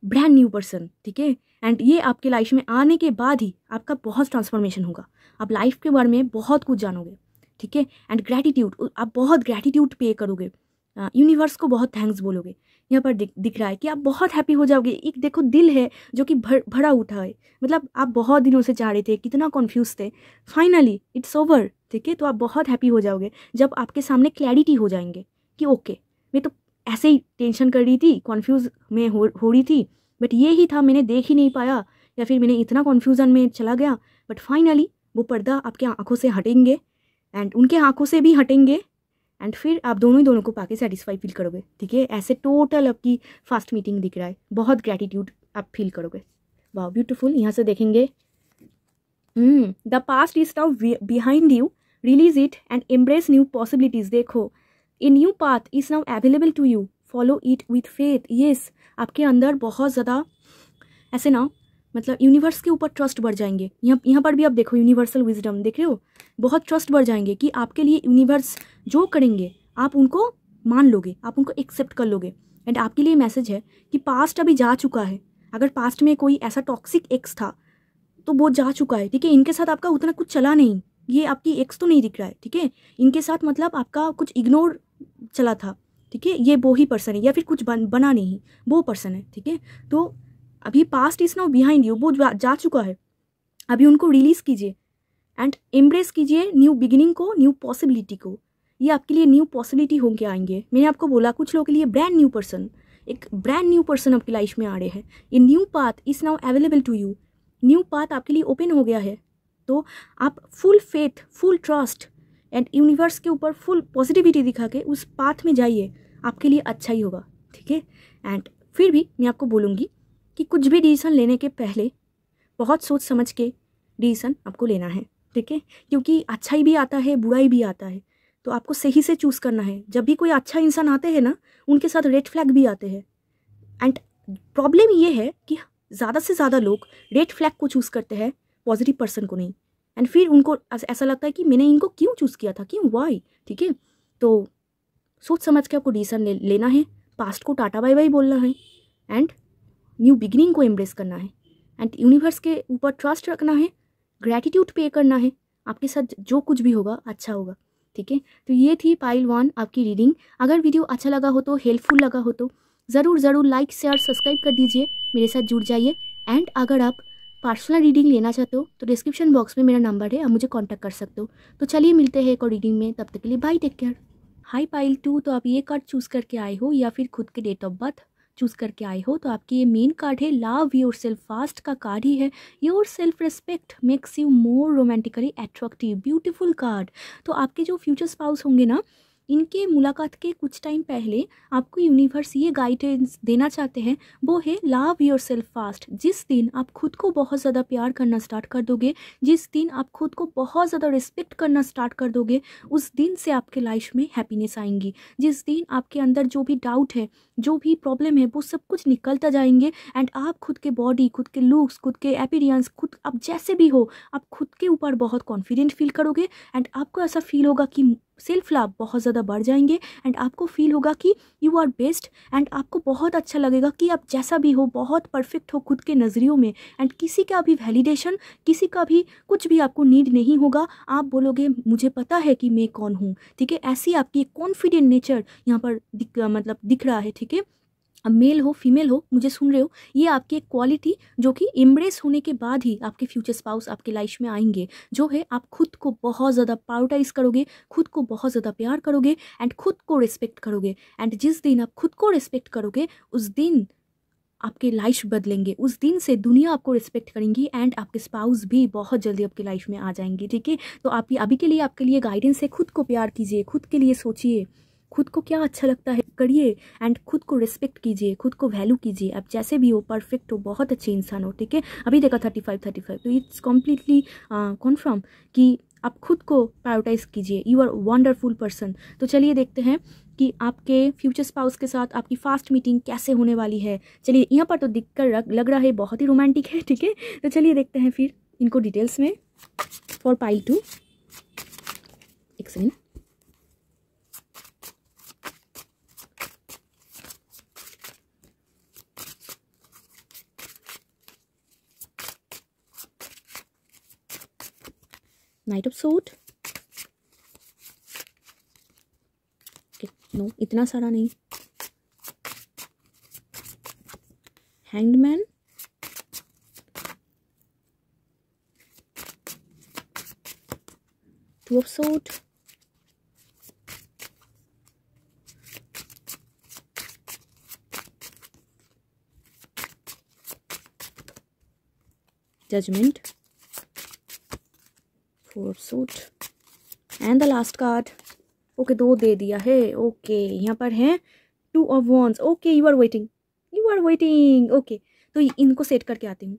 ब्रांड न्यू पर्सन, ठीक है। एंड ये आपके लाइफ में आने के बाद ही आपका बहुत ट्रांसफॉर्मेशन होगा। आप लाइफ के बारे में बहुत कुछ जानोगे, ठीक है। एंड ग्रैटिट्यूड, आप बहुत ग्रैटिट्यूड पे करोगे, यूनिवर्स को बहुत थैंक्स बोलोगे। यहाँ पर दिख रहा है कि आप बहुत हैप्पी हो जाओगे। एक देखो दिल है जो कि भरा उठा है, मतलब आप बहुत दिनों से चाह रहे थे, कितना कन्फ्यूज थे, फाइनली इट्स ओवर, ठीक है। तो आप बहुत हैप्पी हो जाओगे जब आपके सामने क्लैरिटी हो जाएंगे कि ओके, मैं तो ऐसे ही टेंशन कर रही थी, कन्फ्यूज में हो रही थी, बट ये ही था, मैंने देख ही नहीं पाया या फिर मैंने इतना कन्फ्यूजन में चला गया। बट फाइनली वो पर्दा आपके आंखों से हटेंगे एंड उनके आंखों से भी हटेंगे एंड फिर आप दोनों को पाके सेटिस्फाई फील करोगे, ठीक है। ऐसे टोटल आपकी फास्ट मीटिंग दिख रहा है, बहुत ग्रैटिट्यूड आप फील करोगे। वाह, ब्यूटीफुल। यहाँ से देखेंगे the past is now behind you, release it and embrace new possibilities. देखो, a new path is now available to you, follow it with faith. Yes, आपके अंदर बहुत ज़्यादा ऐसे ना मतलब यूनिवर्स के ऊपर ट्रस्ट बढ़ जाएंगे। यहाँ पर भी आप देखो यूनिवर्सल विजडम देख रहे हो, बहुत ट्रस्ट बढ़ जाएंगे कि आपके लिए यूनिवर्स जो करेंगे आप उनको मान लोगे, आप उनको एक्सेप्ट कर लोगे। एंड आपके लिए मैसेज है कि पास्ट अभी जा चुका है। अगर पास्ट में कोई ऐसा टॉक्सिक एक्स था तो वो जा चुका है, ठीक है। इनके साथ आपका उतना कुछ चला नहीं, ये आपकी एक्स तो नहीं दिख रहा है, ठीक है। इनके साथ मतलब आपका कुछ इग्नोर चला था, ठीक है। ये वो ही पर्सन है या फिर कुछ बना नहीं, वो पर्सन है, ठीक है। तो अभी past is now behind you, वो जा चुका है। अभी उनको रिलीज कीजिए एंड एम्ब्रेस कीजिए न्यू बिगिनिंग को, न्यू पॉसिबिलिटी को। ये आपके लिए न्यू पॉसिबिलिटी होके आएंगे। मैंने आपको बोला कुछ लोगों के लिए ब्रांड न्यू पर्सन, एक ब्रांड न्यू पर्सन आपकी लाइफ में आ रहे हैं। ये new path is now available to you, new path आपके लिए ओपन हो गया है। तो आप full faith, full trust and universe के ऊपर फुल पॉजिटिविटी दिखा के उस पाथ में जाइए, आपके लिए अच्छा ही होगा, ठीक है। एंड फिर भी मैं आपको बोलूँगी कि कुछ भी डिसीजन लेने के पहले बहुत सोच समझ के डिसीजन आपको लेना है, ठीक है। क्योंकि अच्छाई भी आता है, बुराई भी आता है, तो आपको सही से चूज़ करना है। जब भी कोई अच्छा इंसान आते हैं ना, उनके साथ रेड फ्लैग भी आते हैं। एंड प्रॉब्लम ये है कि ज़्यादा से ज़्यादा लोग रेड फ्लैग को चूज़ करते हैं, पॉजिटिव पर्सन को नहीं। एंड फिर उनको ऐसा लगता है कि मैंने इनको क्यों चूज़ किया था, क्यों, वाई, ठीक है। तो सोच समझ के आपको डिसीजन लेना है, पास्ट को टाटा बाय बाय बोलना है एंड न्यू बिगिनिंग को एम्ब्रेस करना है एंड यूनिवर्स के ऊपर ट्रस्ट रखना है, ग्रैटिट्यूड पे करना है। आपके साथ जो कुछ भी होगा अच्छा होगा, ठीक है। तो ये थी पाइल 1 आपकी रीडिंग। अगर वीडियो अच्छा लगा हो तो, हेल्पफुल लगा हो तो ज़रूर लाइक शेयर सब्सक्राइब कर दीजिए, मेरे साथ जुड़ जाइए। एंड अगर आप पर्सनल रीडिंग लेना चाहते हो तो डिस्क्रिप्शन बॉक्स में मेरा नंबर है, आप मुझे कॉन्टैक्ट कर सकते हो। तो चलिए मिलते हैं एक और रीडिंग में, तब तक के लिए bye, take care. Hi pile 2, तो आप ये कार्ड चूज़ करके आए हो या फिर खुद के डेट ऑफ बर्थ चूज़ करके आए हो, तो आपकी ये मेन कार्ड है लव योर सेल्फ फास्ट का कार्ड ही है। Your self respect makes you more romantically attractive, beautiful card. तो आपके जो फ्यूचर स्पाउस होंगे ना, इनके मुलाकात के कुछ टाइम पहले आपको यूनिवर्स ये गाइडेंस देना चाहते हैं, वो है लव योर सेल्फ फास्ट। जिस दिन आप खुद को बहुत ज़्यादा प्यार करना स्टार्ट कर दोगे, जिस दिन आप खुद को बहुत ज़्यादा रिस्पेक्ट करना स्टार्ट कर दोगे, उस दिन से आपके लाइफ में हैप्पीनेस आएंगी। जिस दिन आपके अंदर जो भी डाउट है, जो भी प्रॉब्लम है, वो सब कुछ निकलता जाएंगे एंड आप खुद के बॉडी, खुद के लुक्स, खुद के अपीयरेंस, खुद आप जैसे भी हो, आप खुद के ऊपर बहुत कॉन्फिडेंट फील करोगे एंड आपको ऐसा फील होगा कि सेल्फ लव बहुत ज़्यादा बढ़ जाएंगे एंड आपको फील होगा कि यू आर बेस्ट एंड आपको बहुत अच्छा लगेगा कि आप जैसा भी हो बहुत परफेक्ट हो खुद के नज़रियों में एंड किसी का भी वैलिडेशन, किसी का भी कुछ भी आपको नीड नहीं होगा। आप बोलोगे मुझे पता है कि मैं कौन हूँ, ठीक है। ऐसी आपकी कॉन्फिडेंट नेचर यहाँ पर दिख रहा है, ठीक है। अब मेल हो फीमेल हो, मुझे सुन रहे हो, ये आपकी एक क्वालिटी जो कि एम्ब्रेस होने के बाद ही आपके फ्यूचर स्पाउस आपके लाइफ में आएंगे, जो है आप खुद को बहुत ज़्यादा प्रायोरिटाइज करोगे, खुद को बहुत ज़्यादा प्यार करोगे एंड खुद को रिस्पेक्ट करोगे। एंड जिस दिन आप खुद को रिस्पेक्ट करोगे, उस दिन आपके लाइफ बदलेंगे, उस दिन से दुनिया आपको रिस्पेक्ट करेंगी एंड आपके स्पाउस भी बहुत जल्दी आपके लाइफ में आ जाएंगे, ठीक है। तो आप अभी के लिए आपके लिए गाइडेंस है, खुद को प्यार कीजिए, खुद के लिए सोचिए, खुद को क्या अच्छा लगता है करिए एंड खुद को रिस्पेक्ट कीजिए, खुद को वैल्यू कीजिए। आप जैसे भी हो, परफेक्ट हो, बहुत अच्छे इंसान हो, ठीक है। अभी देखा 35 तो इट्स कम्प्लीटली कन्फर्म कि आप खुद को प्रायोरिटाइज कीजिए, यू आर वंडरफुल पर्सन। तो चलिए देखते हैं कि आपके फ्यूचर स्पाउस के साथ आपकी फास्ट मीटिंग कैसे होने वाली है। चलिए, यहाँ पर तो दिखकर लग रहा है बहुत ही रोमांटिक है, ठीक है। तो चलिए देखते हैं फिर इनको डिटेल्स में। फॉर पाइल 2, एक second, knight of suit, no इतना सारा नहीं, hanged man, two of suit, judgement, four of suit and the last card. Okay, 2 दे दिया है। ओके, यहाँ पर है 2 of wands. Okay, you are waiting. Okay, तो इनको सेट करके आती हूँ।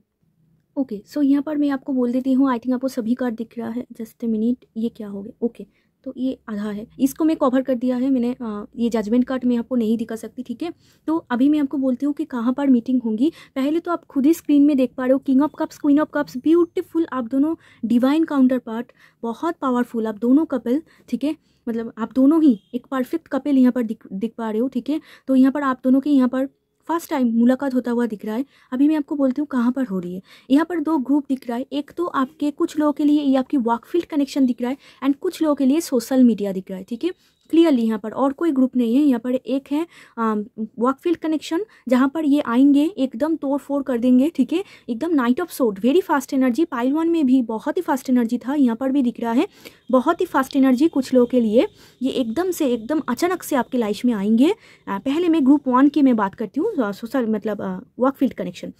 ओके, सो यहाँ पर मैं आपको बोल देती हूँ, आई थिंक आपको सभी कार्ड दिख रहा है। जस्ट ए मिनट, ये क्या हो गया? ओके, तो ये आधा है, इसको मैं कवर कर दिया है मैंने। ये जजमेंट कार्ड मैं आपको नहीं दिखा सकती, ठीक है। तो अभी मैं आपको बोलती हूँ कि कहाँ पर मीटिंग होंगी। पहले तो आप खुद ही स्क्रीन में देख पा रहे हो, king of cups, queen of cups, beautiful. आप दोनों डिवाइन काउंटर पार्ट, बहुत पावरफुल आप दोनों कपल, ठीक है। मतलब आप दोनों ही एक परफेक्ट कपल यहाँ पर दिख पा रहे हो, ठीक है। तो यहाँ पर आप दोनों के यहाँ पर फर्स्ट टाइम मुलाकात होता हुआ दिख रहा है। अभी मैं आपको बोलती हूँ कहाँ पर हो रही है। यहाँ पर 2 ग्रुप दिख रहा है। एक तो आपके कुछ लोगों के लिए ये आपकी वर्क फील्ड कनेक्शन दिख रहा है एंड कुछ लोगों के लिए सोशल मीडिया दिख रहा है, ठीक है। क्लियरली यहाँ पर और कोई ग्रुप नहीं है। यहाँ पर एक है वर्क फील्ड कनेक्शन, जहाँ पर ये आएंगे एकदम तोड़ फोड़ कर देंगे, ठीक है। एकदम night of sword, very fast energy. Pile 1 में भी बहुत ही फास्ट एनर्जी था, यहाँ पर भी दिख रहा है बहुत ही फास्ट एनर्जी। कुछ लोगों के लिए ये एकदम अचानक से आपके लाइफ में आएंगे। पहले मैं ग्रुप 1 की मैं बात करती हूँ, सोशल मतलब वर्क फील्ड कनेक्शन।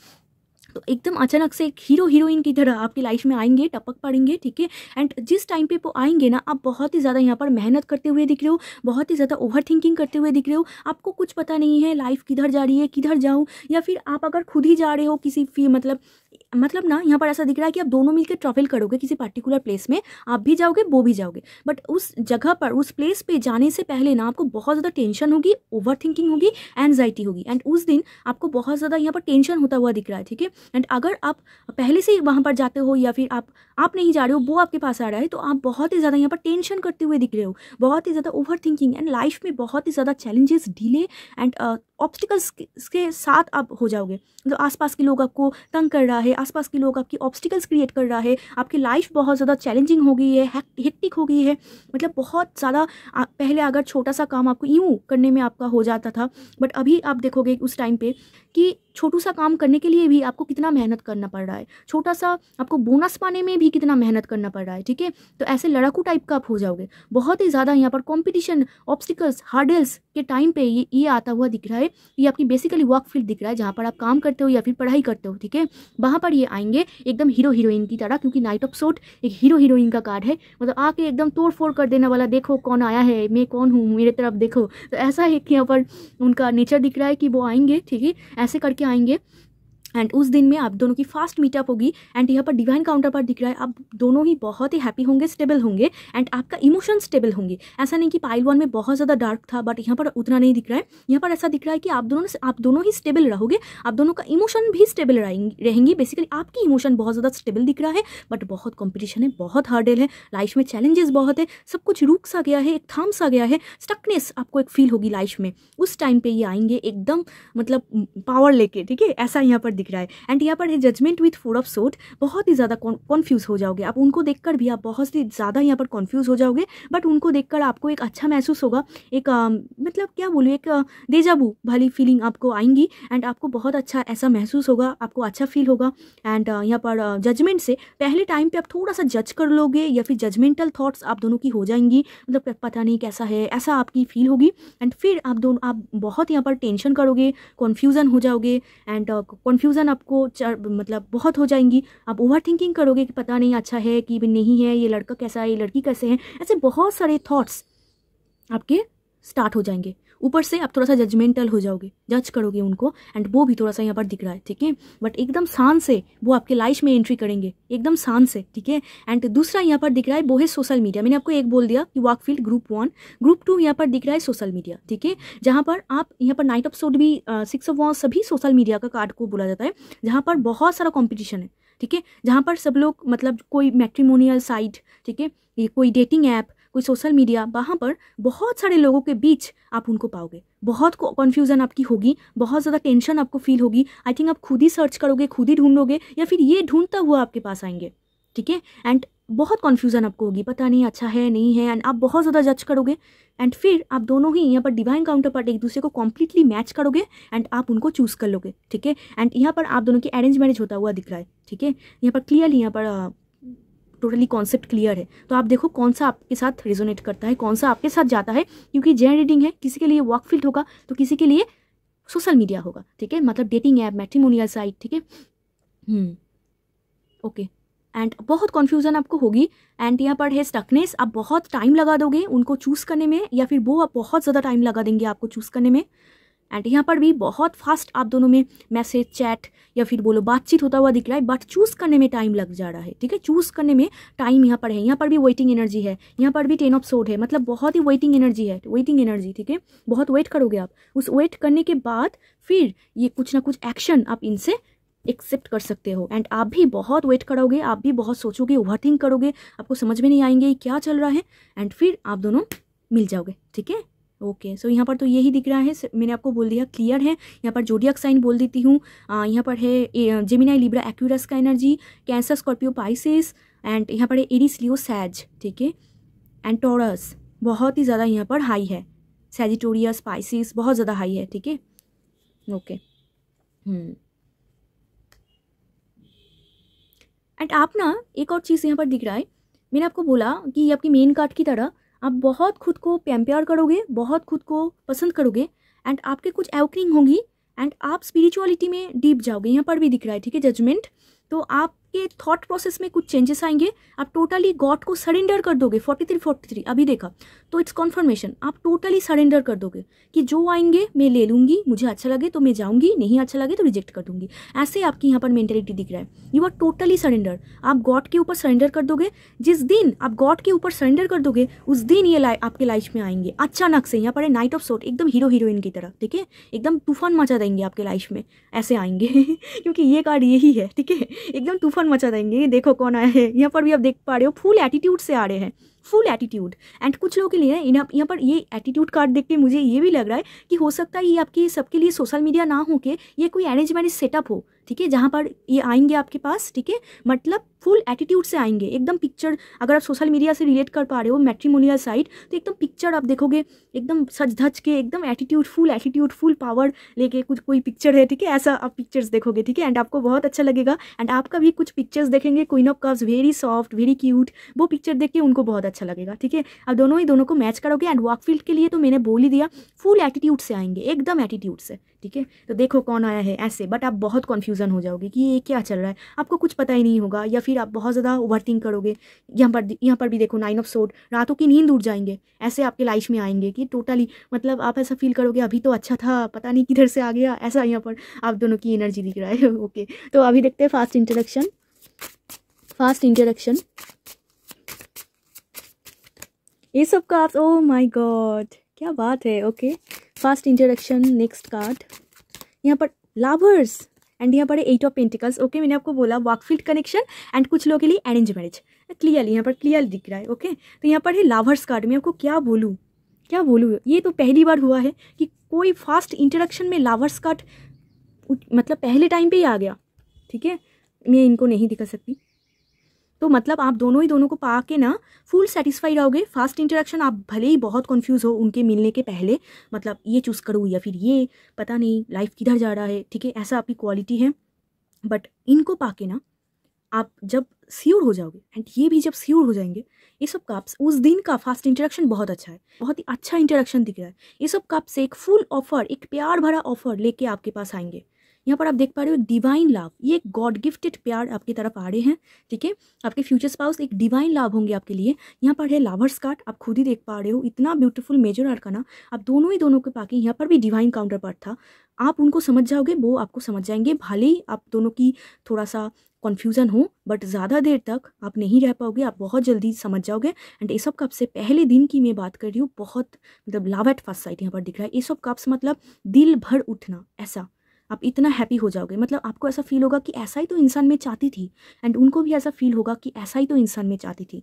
तो एकदम अचानक से एक हीरो हीरोइन की तरह आपकी लाइफ में आएंगे, टपक पड़ेंगे, ठीक है। एंड जिस टाइम पे वो आएंगे ना, आप बहुत ही ज़्यादा यहाँ पर मेहनत करते हुए दिख रहे हो, बहुत ही ज़्यादा ओवर थिंकिंग करते हुए दिख रहे हो। आपको कुछ पता नहीं है लाइफ किधर जा रही है, किधर जाऊँ, या फिर आप अगर खुद ही जा रहे हो किसी मतलब ना, यहाँ पर ऐसा दिख रहा है कि आप दोनों मिलकर ट्रैवल करोगे किसी पर्टिकुलर प्लेस में। आप भी जाओगे, वो भी जाओगे, बट उस जगह पर, उस प्लेस पे जाने से पहले ना आपको बहुत ज़्यादा टेंशन होगी, ओवर थिंकिंग होगी, एंजाइटी होगी। एंड उस दिन आपको बहुत ज़्यादा यहाँ पर टेंशन होता हुआ दिख रहा है, ठीक है। एंड अगर आप पहले से ही वहाँ पर जाते हो या फिर आप नहीं जा रहे हो, वो आपके पास आ रहा है, तो आप बहुत ही ज़्यादा यहाँ पर टेंशन करते हुए दिख रहे हो, बहुत ही ज़्यादा ओवर थिंकिंग एंड लाइफ में बहुत ही ज़्यादा चैलेंजेस, डिले एंड ऑब्स्टिकल्स के साथ आप हो जाओगे। मतलब आसपास के लोग आपको तंग कर रहा है, आसपास के लोग आपकी ऑब्स्टिकल्स क्रिएट कर रहा है, आपकी लाइफ बहुत ज़्यादा चैलेंजिंग हो गई है, हेक्टिक हो गई है। मतलब बहुत ज़्यादा पहले अगर छोटा सा काम आपको यूँ करने में आपका हो जाता था, बट अभी आप देखोगे उस टाइम पे कि छोटू सा काम करने के लिए भी आपको कितना मेहनत करना पड़ रहा है, छोटा सा आपको बोनस पाने में भी कितना मेहनत करना पड़ रहा है, ठीक है। तो ऐसे लड़ाकू टाइप का आप हो जाओगे। बहुत ही ज़्यादा यहाँ पर कॉम्पिटिशन, ऑब्स्टिकल्स, हार्डल्स के टाइम पे ये आता हुआ दिख रहा है। ये आपकी बेसिकली वर्क फील्ड दिख रहा है, जहाँ पर आप काम करते हो या फिर पढ़ाई करते हो, ठीक है। वहाँ पर ये आएंगे एकदम हीरो हीरोइन की तरह, क्योंकि नाइट ऑफ सोर्ड एक हीरो हीरोइन का कार्ड है, मतलब आके एकदम तोड़ फोड़ कर देने वाला, देखो कौन आया है, मैं कौन हूँ, मेरे तरफ देखो। तो ऐसा एक यहाँ पर उनका नेचर दिख रहा है कि वो आएंगे, ठीक है, ऐसे करके आएंगे। एंड उस दिन में आप दोनों की फास्ट मीटअप होगी। एंड यहाँ पर डिवाइन काउंटर पर दिख रहा है, आप दोनों ही बहुत ही हैप्पी होंगे, स्टेबल होंगे, एंड आपका इमोशन स्टेबल होंगे। ऐसा नहीं कि पाइल 1 में बहुत ज़्यादा डार्क था, बट यहाँ पर उतना नहीं दिख रहा है। यहाँ पर ऐसा दिख रहा है कि आप दोनों ही स्टेबल रहोगे, आप दोनों का इमोशन भी स्टेबल रहेंगी। बेसिकली आपकी इमोशन बहुत ज़्यादा स्टेबल दिख रहा है, बट बहुत कॉम्पिटिशन है, बहुत हार्डल है, लाइफ में चैलेंजेस बहुत है, सब कुछ रुक सा गया है, एक थाम सा गया है, स्टकनेस आपको एक फील होगी लाइफ में। उस टाइम पे ये आएंगे एकदम मतलब पावर लेके, ठीक है, ऐसा यहाँ पर दिख रहा है। एंड यहाँ पर है जजमेंट विथ 4 ऑफ सोर्ड। बहुत ही ज़्यादा कॉन्फ्यूज़ हो जाओगे आप, उनको देखकर भी आप बहुत ही ज़्यादा यहाँ पर कॉन्फ्यूज़ हो जाओगे, बट उनको देखकर आपको एक अच्छा महसूस होगा, एक मतलब क्या बोलूँ, एक डेजाबू वाली फीलिंग आपको आएंगी। एंड आपको बहुत अच्छा ऐसा महसूस होगा, आपको अच्छा फील होगा। एंड यहाँ पर जजमेंट से पहले टाइम पे आप थोड़ा सा जज कर लोगे, या फिर जजमेंटल थॉट्स आप दोनों की हो जाएंगी, मतलब पता नहीं कैसा है, ऐसा आपकी फील होगी। एंड फिर आप बहुत यहाँ पर टेंशन करोगे, कन्फ्यूज़न हो जाओगे। एंड कन्फ्यूज़न आपको मतलब बहुत हो जाएंगी, आप ओवर थिंकिंग करोगे कि पता नहीं अच्छा है कि नहीं है, ये लड़का कैसा है, ये लड़की कैसे है, ऐसे बहुत सारे थॉट्स आपके स्टार्ट हो जाएंगे। ऊपर से आप थोड़ा सा जजमेंटल हो जाओगे, जज करोगे उनको, एंड वो भी थोड़ा सा यहाँ पर दिख रहा है, ठीक है। बट एकदम शान से वो आपके लाइफ में एंट्री करेंगे, एकदम शान से, ठीक है। एंड दूसरा यहाँ पर दिख रहा है वो है सोशल मीडिया। मैंने आपको एक बोल दिया कि वर्क फील्ड ग्रुप 1, ग्रुप 2 यहाँ पर दिख रहा है सोशल मीडिया, ठीक है। जहाँ पर आप यहाँ पर नाइट ऑफ सोर्ड भी 6 ऑफ वॉन्ड्स सभी सोशल मीडिया का कार्ड को बोला जाता है, जहाँ पर बहुत सारा कॉम्पिटिशन है, ठीक है। जहाँ पर सब लोग मतलब कोई मैट्रिमोनियल साइट, ठीक है, ये कोई डेटिंग ऐप, कोई सोशल मीडिया, वहाँ पर बहुत सारे लोगों के बीच आप उनको पाओगे। बहुत कन्फ्यूज़न आपकी होगी, बहुत ज़्यादा टेंशन आपको फील होगी। आई थिंक आप खुद ही सर्च करोगे, खुद ही ढूंढोगे, या फिर ये ढूंढता हुआ आपके पास आएंगे, ठीक है। एंड बहुत कन्फ्यूज़न आपको होगी, पता नहीं अच्छा है नहीं है, एंड आप बहुत ज़्यादा जज करोगे। एंड फिर आप दोनों ही यहाँ पर डिवाइन काउंटर पार्ट एक दूसरे को कम्प्लीटली मैच करोगे, एंड आप उनको चूज़ कर लोगे, ठीक है। एंड यहाँ पर आप दोनों की अरेंज मैरिज होता हुआ दिख रहा है, ठीक है। यहाँ पर क्लियरली यहाँ पर टोटली कॉन्सेप्ट क्लियर है। तो आप देखो कौन सा आपके साथ रेजोनेट करता है, कौन सा आपके साथ जाता है, क्योंकि जेन रीडिंग है, किसी के लिए वर्क फील्ड होगा तो किसी के लिए सोशल मीडिया होगा, ठीक है, मतलब डेटिंग ऐप, मैट्रिमोनियल साइट, ठीक है। ओके। एंड बहुत कन्फ्यूज़न आपको होगी। एंड यहाँ पर है स्टकनेस, आप बहुत टाइम लगा दोगे उनको चूज़ करने में, या फिर वो आप बहुत ज़्यादा टाइम लगा देंगे आपको चूज़ करने में। एंड यहाँ पर भी बहुत फास्ट आप दोनों में मैसेज, चैट या फिर बोलो बातचीत होता हुआ दिख रहा है, बट चूज़ करने में टाइम लग जा रहा है, ठीक है। चूज़ करने में टाइम यहाँ पर है। यहाँ पर भी वेटिंग एनर्जी है, यहाँ पर भी 10 ऑफ सोर्ड है, मतलब बहुत ही वेटिंग एनर्जी है, वेटिंग एनर्जी, ठीक है। बहुत वेट करोगे आप। उस वेट करने के बाद फिर ये कुछ ना कुछ एक्शन आप इनसे एक्सेप्ट कर सकते हो। एंड आप भी बहुत वेट करोगे, आप भी बहुत सोचोगे, ओवरथिंक करोगे, आपको समझ में नहीं आएंगे क्या चल रहा है, एंड फिर आप दोनों मिल जाओगे, ठीक है। ओके, सो यहाँ पर तो यही दिख रहा है, मैंने आपको बोल दिया, क्लियर है। यहाँ पर जोडियक साइन बोल देती हूँ। यहाँ पर है जेमिनाई, लिब्रा, एक्वेरियस का energy, cancer, Scorpio, Pisces, and यहाँ पर है एरीज, लियो, सैज, ठीक है। एंड टॉरस बहुत ही ज़्यादा यहाँ पर हाई है, सैजिटेरियस, पाइसेस बहुत ज़्यादा हाई है, ठीक है। ओके। एंड आप ना एक और चीज़ यहाँ पर दिख रहा है, मैंने आपको बोला कि ये आपकी मेन कार्ड की तरह आप बहुत खुद को पैम्पेयर करोगे, बहुत खुद को पसंद करोगे, एंड आपके कुछ एवकरिंग होगी, एंड आप स्पिरिचुअलिटी में डीप जाओगे। यहाँ पर भी दिख रहा है, ठीक है, जजमेंट। तो आपके थॉट प्रोसेस में कुछ चेंजेस आएंगे, आप टोटली गॉड को सरेंडर कर दोगे। 43 अभी देखा तो इट्स कॉन्फर्मेशन, आप टोटली सरेंडर कर दोगे कि जो आएंगे मैं ले लूँगी, मुझे अच्छा लगे तो मैं जाऊँगी, नहीं अच्छा लगे तो रिजेक्ट कर दूँगी। ऐसे आपकी यहाँ पर मेंटेलिटी दिख रहा है, यू आर टोटली सरेंडर। आप गॉड के ऊपर सरेंडर कर दोगे। जिस दिन आप गॉड के ऊपर सरेंडर कर दोगे उस दिन ये आपके लाइफ में आएंगे अचानक से। यहाँ पर है नाइट ऑफ सोर्ड, एकदम हीरो हीरोइन की तरह, ठीक है, एकदम तूफान मचा देंगे आपके लाइफ में, ऐसे आएंगे क्योंकि ये कार्ड यही है, ठीक है, एकदम तूफान मचा देंगे। ये देखो कौन आया है, यहाँ पर भी आप देख पा रहे हो, फुल एटीट्यूड से आ रहे हैं, फुल एटीट्यूड। एंड कुछ लोगों के लिए यहाँ पर ये एटीट्यूड कार्ड देख के मुझे ये भी लग रहा है कि हो सकता है ये आपके सबके लिए सोशल मीडिया ना हो के ये कोई अरेंज मैरिज सेटअप हो, ठीक है, जहाँ पर ये आएंगे आपके पास, ठीक है, मतलब फुल एटीट्यूड से आएंगे एकदम। पिक्चर अगर आप सोशल मीडिया से रिलेट कर पा रहे हो मैट्रिमोनियल साइट, तो एकदम पिक्चर आप देखोगे एकदम सज धज के, एकदम एटीट्यूड फुल पावर लेके कुछ कोई पिक्चर है, ठीक है, ऐसा आप पिक्चर्स देखोगे, ठीक है, एंड आपको बहुत अच्छा लगेगा। एंड आपका भी कुछ पिक्चर्स देखेंगे queen of cups, very soft very cute, वो पिक्चर देख के उनको बहुत अच्छा लगेगा, ठीक है। अब दोनों को मैच करोगे। एंड वॉकफील्ड के लिए तो मैंने बोल ही दिया, फुल एटीट्यूड से आएंगे, एकदम एटीट्यूड से, ठीक है। तो देखो कौन आया है ऐसे, बट आप बहुत कन्फ्यूजन हो जाओगे कि ये क्या चल रहा है, आपको कुछ पता ही नहीं होगा, या फिर आप बहुत ज़्यादा ओवरथिंक करोगे। यहाँ पर भी देखो 9 ऑफ सोर्ड, रातों की नींद उड़ जाएंगे, ऐसे आपके लाइफ में आएंगे कि टोटली मतलब आप ऐसा फील करोगे अभी तो अच्छा था, पता नहीं किधर से आ गया, ऐसा यहाँ पर आप दोनों की एनर्जी दिख रहा है। ओके, तो अभी देखते हैं फास्ट इंटरेक्शन। ये सब कार्ड्स, ओह माय गॉड क्या बात है। Okay, fast interaction. Next card यहाँ पर लवर्स, एंड यहाँ पर 8 ऑफ पेंटिकल्स। ओके, मैंने आपको बोला वॉकफील्ड कनेक्शन एंड कुछ लोगों के लिए अरेंज मैरिज, क्लियरली यहाँ पर क्लियर दिख रहा है। ओके, तो यहाँ पर है लवर्स कार्ड। मैं आपको क्या बोलूँ, ये तो पहली बार हुआ है कि कोई फास्ट इंटरेक्शन में लवर्स कार्ड मतलब पहले टाइम पे ही आ गया, ठीक है। मैं इनको नहीं दिखा सकती, तो मतलब आप दोनों को पा के ना फुल सेटिस्फाई रहोगे। फास्ट इंटरेक्शन आप भले ही बहुत कंफ्यूज हो उनके मिलने के पहले, मतलब ये चूज़ करूँ या फिर ये, पता नहीं लाइफ किधर जा रहा है, ठीक है, ऐसा आपकी क्वालिटी है। बट इनको पा के ना आप जब श्योर हो जाओगे, एंड ये भी जब श्योर हो जाएंगे, ये सब कप्स उस दिन का फास्ट इंटरेक्शन बहुत अच्छा है, बहुत ही अच्छा इंटरेक्शन दिख रहा है। ये सब कप्स एक फुल ऑफर, एक प्यार भरा ऑफर लेके आपके पास आएंगे। यहाँ पर आप देख पा रहे हो डिवाइन लव, ये एक गॉड गिफ्टेड प्यार आपकी तरफ आ रहे हैं, ठीक है। आपके फ्यूचर स्पाउस एक डिवाइन लव होंगे आपके लिए। यहाँ पर है लवर्स कार्ड, आप खुद ही देख पा रहे हो, इतना ब्यूटीफुल मेजर आर्काना। आप दोनों के पाके यहाँ पर भी डिवाइन काउंटर पार्ट था, आप उनको समझ जाओगे, वो आपको समझ जाएंगे। भले ही आप दोनों की थोड़ा सा कन्फ्यूज़न हो, बट ज़्यादा देर तक आप नहीं रह पाओगे, आप बहुत जल्दी समझ जाओगे। एंड ये सब कप्स से पहले दिन की मैं बात कर रही हूँ, बहुत मतलब लव एट फर्स्ट साइट यहाँ पर दिख रहा है। ये सब कप्स मतलब दिल भर उठना, ऐसा आप इतना हैप्पी हो जाओगे, मतलब आपको ऐसा फील होगा कि ऐसा ही तो इंसान में चाहती थी, एंड उनको भी ऐसा फील होगा कि ऐसा ही तो इंसान में चाहती थी,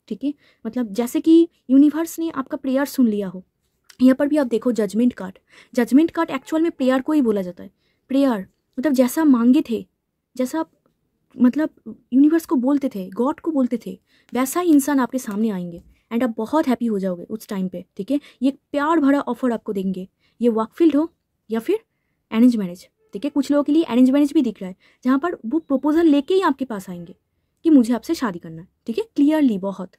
ठीक है। मतलब जैसे कि यूनिवर्स ने आपका प्रेयर सुन लिया हो। यहाँ पर भी आप देखो जजमेंट कार्ड एक्चुअल में प्रेयर को ही बोला जाता है। प्रेयर मतलब जैसा मांगे थे, जैसा मतलब यूनिवर्स को बोलते थे, गॉड को बोलते थे, वैसा ही इंसान आपके सामने आएंगे, एंड आप बहुत हैप्पी हो जाओगे उस टाइम पे, ठीक है। ये प्यार भरा ऑफर आपको देंगे, ये वॉकफील्ड हो या फिर अरेंज मैरिज, ठीक है। कुछ लोगों के लिए अरेंज मैरिज भी दिख रहा है, जहाँ पर वो प्रपोजल लेके ही आपके पास आएंगे कि मुझे आपसे शादी करना है, ठीक है, क्लियरली बहुत।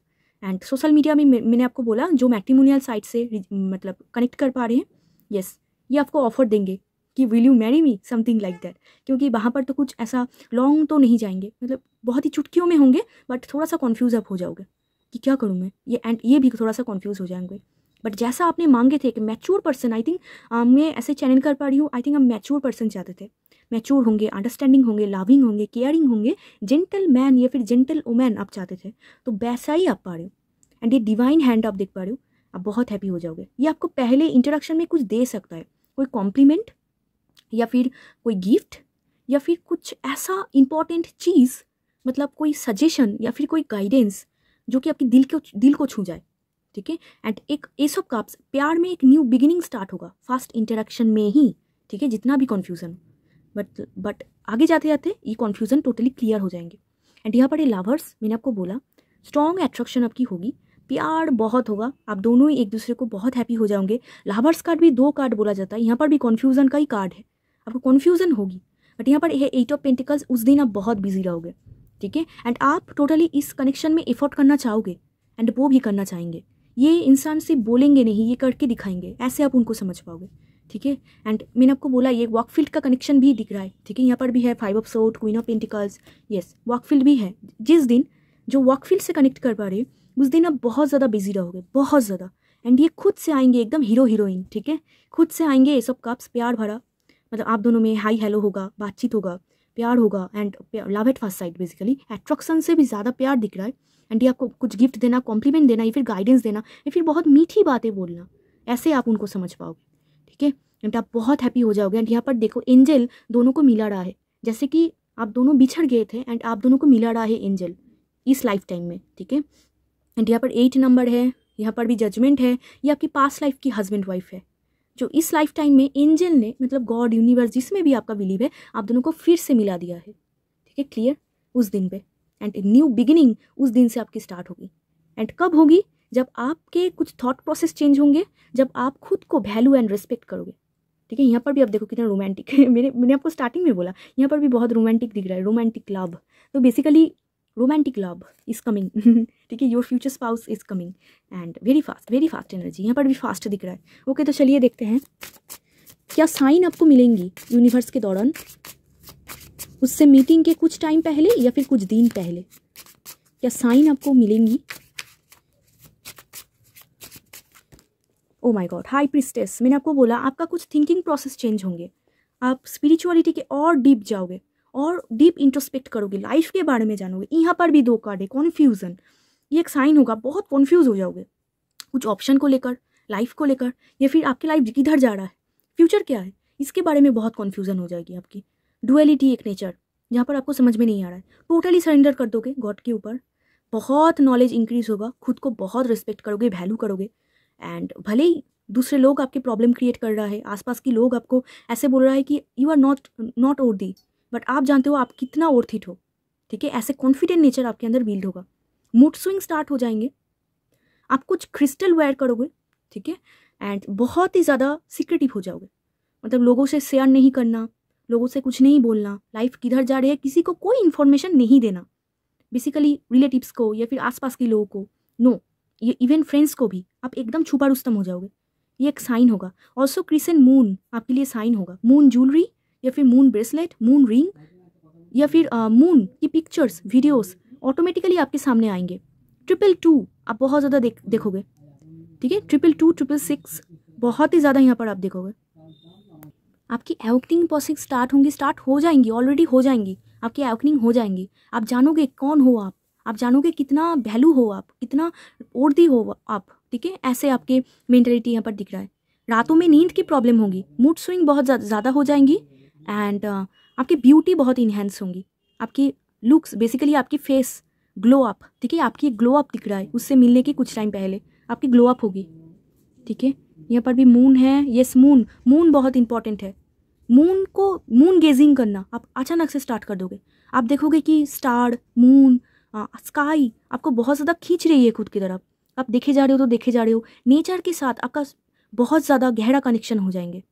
एंड सोशल मीडिया में मैंने आपको बोला जो मैट्रिमोनियल साइट से मतलब कनेक्ट कर पा रहे हैं, यस, ये आपको ऑफर देंगे कि will you marry me, something like that. क्योंकि वहाँ पर तो कुछ ऐसा लॉन्ग तो नहीं जाएंगे, मतलब बहुत ही चुटकियों में होंगे, बट थोड़ा सा कन्फ्यूज आप हो जाओगे कि क्या करूँ मैं, ये भी थोड़ा सा कन्फ्यूज हो जाएंगे। बट जैसा आपने मांगे थे कि मैच्योर पर्सन, आई थिंक मैं ऐसे चैनल कर पा रही हूँ, आई थिंक हम मैच्योर पर्सन चाहते थे, मैच्योर होंगे, अंडरस्टैंडिंग होंगे, लविंग होंगे, केयरिंग होंगे, जेंटल मैन या फिर जेंटल वुमेन आप चाहते थे, तो वैसा ही आप पा रहे हो। एंड ये डिवाइन हैंड आप देख पा रहे हो, आप बहुत हैप्पी हो जाओगे। ये आपको पहले इंटरेक्शन में कुछ दे सकता है, कोई कॉम्प्लीमेंट या फिर कोई गिफ्ट या फिर कुछ ऐसा इंपॉर्टेंट चीज़, मतलब कोई सजेशन या फिर कोई गाइडेंस जो कि आपके दिल को छू जाए, ठीक है। एंड एक एस ऑफ कप्स, प्यार में एक न्यू बिगिनिंग स्टार्ट होगा फास्ट इंटरेक्शन में ही, ठीक है, जितना भी कन्फ्यूज़न, बट आगे जाते जाते ये कन्फ्यूज़न टोटली क्लियर हो जाएंगे। एंड यहाँ पर ये लवर्स, मैंने आपको बोला स्ट्रॉन्ग अट्रैक्शन आपकी होगी, प्यार बहुत होगा, आप दोनों ही एक दूसरे को बहुत हैप्पी हो जाओगे। लवर्स कार्ड भी 2 कार्ड बोला जाता है, यहाँ पर भी कन्फ्यूज़न का ही कार्ड है, आपको कन्फ्यूज़न होगी। बट यहाँ पर है 8 ऑफ पेंटिकल्स, उस दिन आप बहुत बिजी रहोगे, ठीक है। एंड आप टोटली इस कनेक्शन में एफर्ट करना चाहोगे, एंड वो भी करना चाहेंगे। ये इंसान से बोलेंगे नहीं, ये करके दिखाएंगे, ऐसे आप उनको समझ पाओगे, ठीक है। एंड मैंने आपको बोला ये वॉकफील्ड का कनेक्शन भी दिख रहा है, ठीक है। यहाँ पर भी है 5 of swords, queen of pentacles, yes, वॉकफील्ड भी है। जिस दिन जो वॉकफील्ड से कनेक्ट कर पा रहे उस दिन आप बहुत ज़्यादा बिजी रहोगे, बहुत ज़्यादा। एंड ये खुद से आएंगे एकदम हीरो हीरोइन, ठीक है, खुद से आएंगे। ये सब कप्स प्यार भरा, मतलब आप दोनों में हाई हेलो होगा, बातचीत होगा, प्यार होगा, and love at first sight, basically attraction से भी ज़्यादा प्यार दिख रहा है। एंड ये आपको कुछ गिफ्ट देना, कॉम्प्लीमेंट देना, या फिर गाइडेंस देना, या फिर बहुत मीठी बातें बोलना, ऐसे आप उनको समझ पाओगे, ठीक है। एंड आप बहुत हैप्पी हो जाओगे। एंड यहाँ पर देखो एंजल दोनों को मिला रहा है, जैसे कि आप दोनों बिछड़ गए थे एंड आप दोनों को मिला रहा है एंजल इस लाइफ टाइम में, ठीक है। एंड यहाँ पर 8 नंबर है, यहाँ पर भी जजमेंट है, ये आपकी पास्ट लाइफ की हस्बैंड वाइफ है जो इस लाइफ टाइम में एंजल ने, मतलब गॉड, यूनिवर्स, जिसमें भी आपका बिलीव है, आप दोनों को फिर से मिला दिया है। ठीक है, क्लियर? उस दिन पे, एंड न्यू बिगिनिंग उस दिन से आपकी स्टार्ट होगी। एंड कब होगी? जब आपके कुछ थॉट प्रोसेस चेंज होंगे, जब आप खुद को वैल्यू एंड रिस्पेक्ट करोगे। ठीक है, यहाँ पर भी आप देखो कितना रोमांटिक है। मैंने आपको स्टार्टिंग में बोला, यहाँ पर भी बहुत रोमांटिक दिख रहा है, रोमांटिक लव। तो basically romantic love is coming. ठीक है, your future spouse is coming and very fast energy, यहाँ पर भी फास्ट दिख रहा है। ओके, तो चलिए देखते हैं क्या साइन आपको मिलेंगी यूनिवर्स के दौरान, उससे मीटिंग के कुछ टाइम पहले या फिर कुछ दिन पहले, क्या साइन आपको मिलेंगी। Oh my God, high priestess. मैंने आपको बोला आपका कुछ थिंकिंग प्रोसेस चेंज होंगे, आप स्पिरिचुअलिटी के और डीप जाओगे और डीप इंट्रोस्पेक्ट करोगे, लाइफ के बारे में जानोगे। यहाँ पर भी 2 कार्ड है, कॉन्फ्यूजन। ये एक साइन होगा, बहुत कॉन्फ्यूज हो जाओगे कुछ ऑप्शन को लेकर, लाइफ को लेकर, या फिर आपकी लाइफ किधर जा रहा है, फ्यूचर क्या है, इसके बारे में बहुत कॉन्फ्यूजन हो जाएगी आपकी। डुअलिटी एक नेचर, जहाँ पर आपको समझ में नहीं आ रहा है, टोटली सरेंडर कर दोगे गॉड के ऊपर। बहुत नॉलेज इंक्रीज होगा, खुद को बहुत रिस्पेक्ट करोगे, वैल्यू करोगे। एंड भले ही दूसरे लोग आपके प्रॉब्लम क्रिएट कर रहा है, आसपास के लोग आपको ऐसे बोल रहा है कि you are not worthy, but आप जानते हो आप कितना वर्थ इट हो। ठीक है, ऐसे कॉन्फिडेंट नेचर आपके अंदर बिल्ड होगा। मूड स्विंग स्टार्ट हो जाएंगे, आप कुछ क्रिस्टल वेयर करोगे। ठीक है, एंड बहुत ही ज़्यादा सीक्रेटिव हो जाओगे, मतलब लोगों से शेयर नहीं करना, लोगों से कुछ नहीं बोलना, लाइफ किधर जा रही है किसी को कोई इन्फॉर्मेशन नहीं देना, बेसिकली रिलेटिव्स को या फिर आसपास के लोगों को, नो, ये इवन फ्रेंड्स को भी आप एकदम छुपा रुस्तम हो जाओगे। ये एक साइन होगा। ऑल्सो क्रिसेंट मून आपके लिए साइन होगा, मून ज्वेलरी या फिर मून ब्रेसलेट, मून रिंग या फिर मून की पिक्चर्स, वीडियोस ऑटोमेटिकली आपके सामने आएंगे। 222 आप बहुत ज़्यादा देखोगे। ठीक है, 222, 666 बहुत ही ज़्यादा यहाँ पर आप देखोगे। आपकी एवोकनिंग प्रोसेस स्टार्ट होंगी, स्टार्ट हो जाएंगी, ऑलरेडी हो जाएंगी, आपकी एवोकनिंग हो जाएंगी। आप जानोगे कौन हो आप जानोगे कितना वैल्यू हो आप, कितना वर्दी हो आप। ठीक है, ऐसे आपके मेंटलिटी यहाँ पर दिख रहा है। रातों में नींद की प्रॉब्लम होगी, मूड स्विंग बहुत ज़्यादा हो जाएंगी एंड आपकी ब्यूटी बहुत इन्हेंस होंगी, आपकी लुक्स, बेसिकली आपकी फेस ग्लो अप। ठीक है, आपकी ग्लो अप दिख रहा है, उससे मिलने के कुछ टाइम पहले आपकी ग्लो अप होगी। ठीक है, यहाँ पर भी मून है, यस मून बहुत इंपॉर्टेंट है। मून गेजिंग करना आप अचानक से स्टार्ट कर दोगे। आप देखोगे कि स्टार, मून, स्काई आपको बहुत ज़्यादा खींच रही है खुद की तरफ। आप देखे जा रहे हो तो देखे जा रहे हो, नेचर के साथ आपका बहुत ज़्यादा गहरा कनेक्शन हो जाएंगे।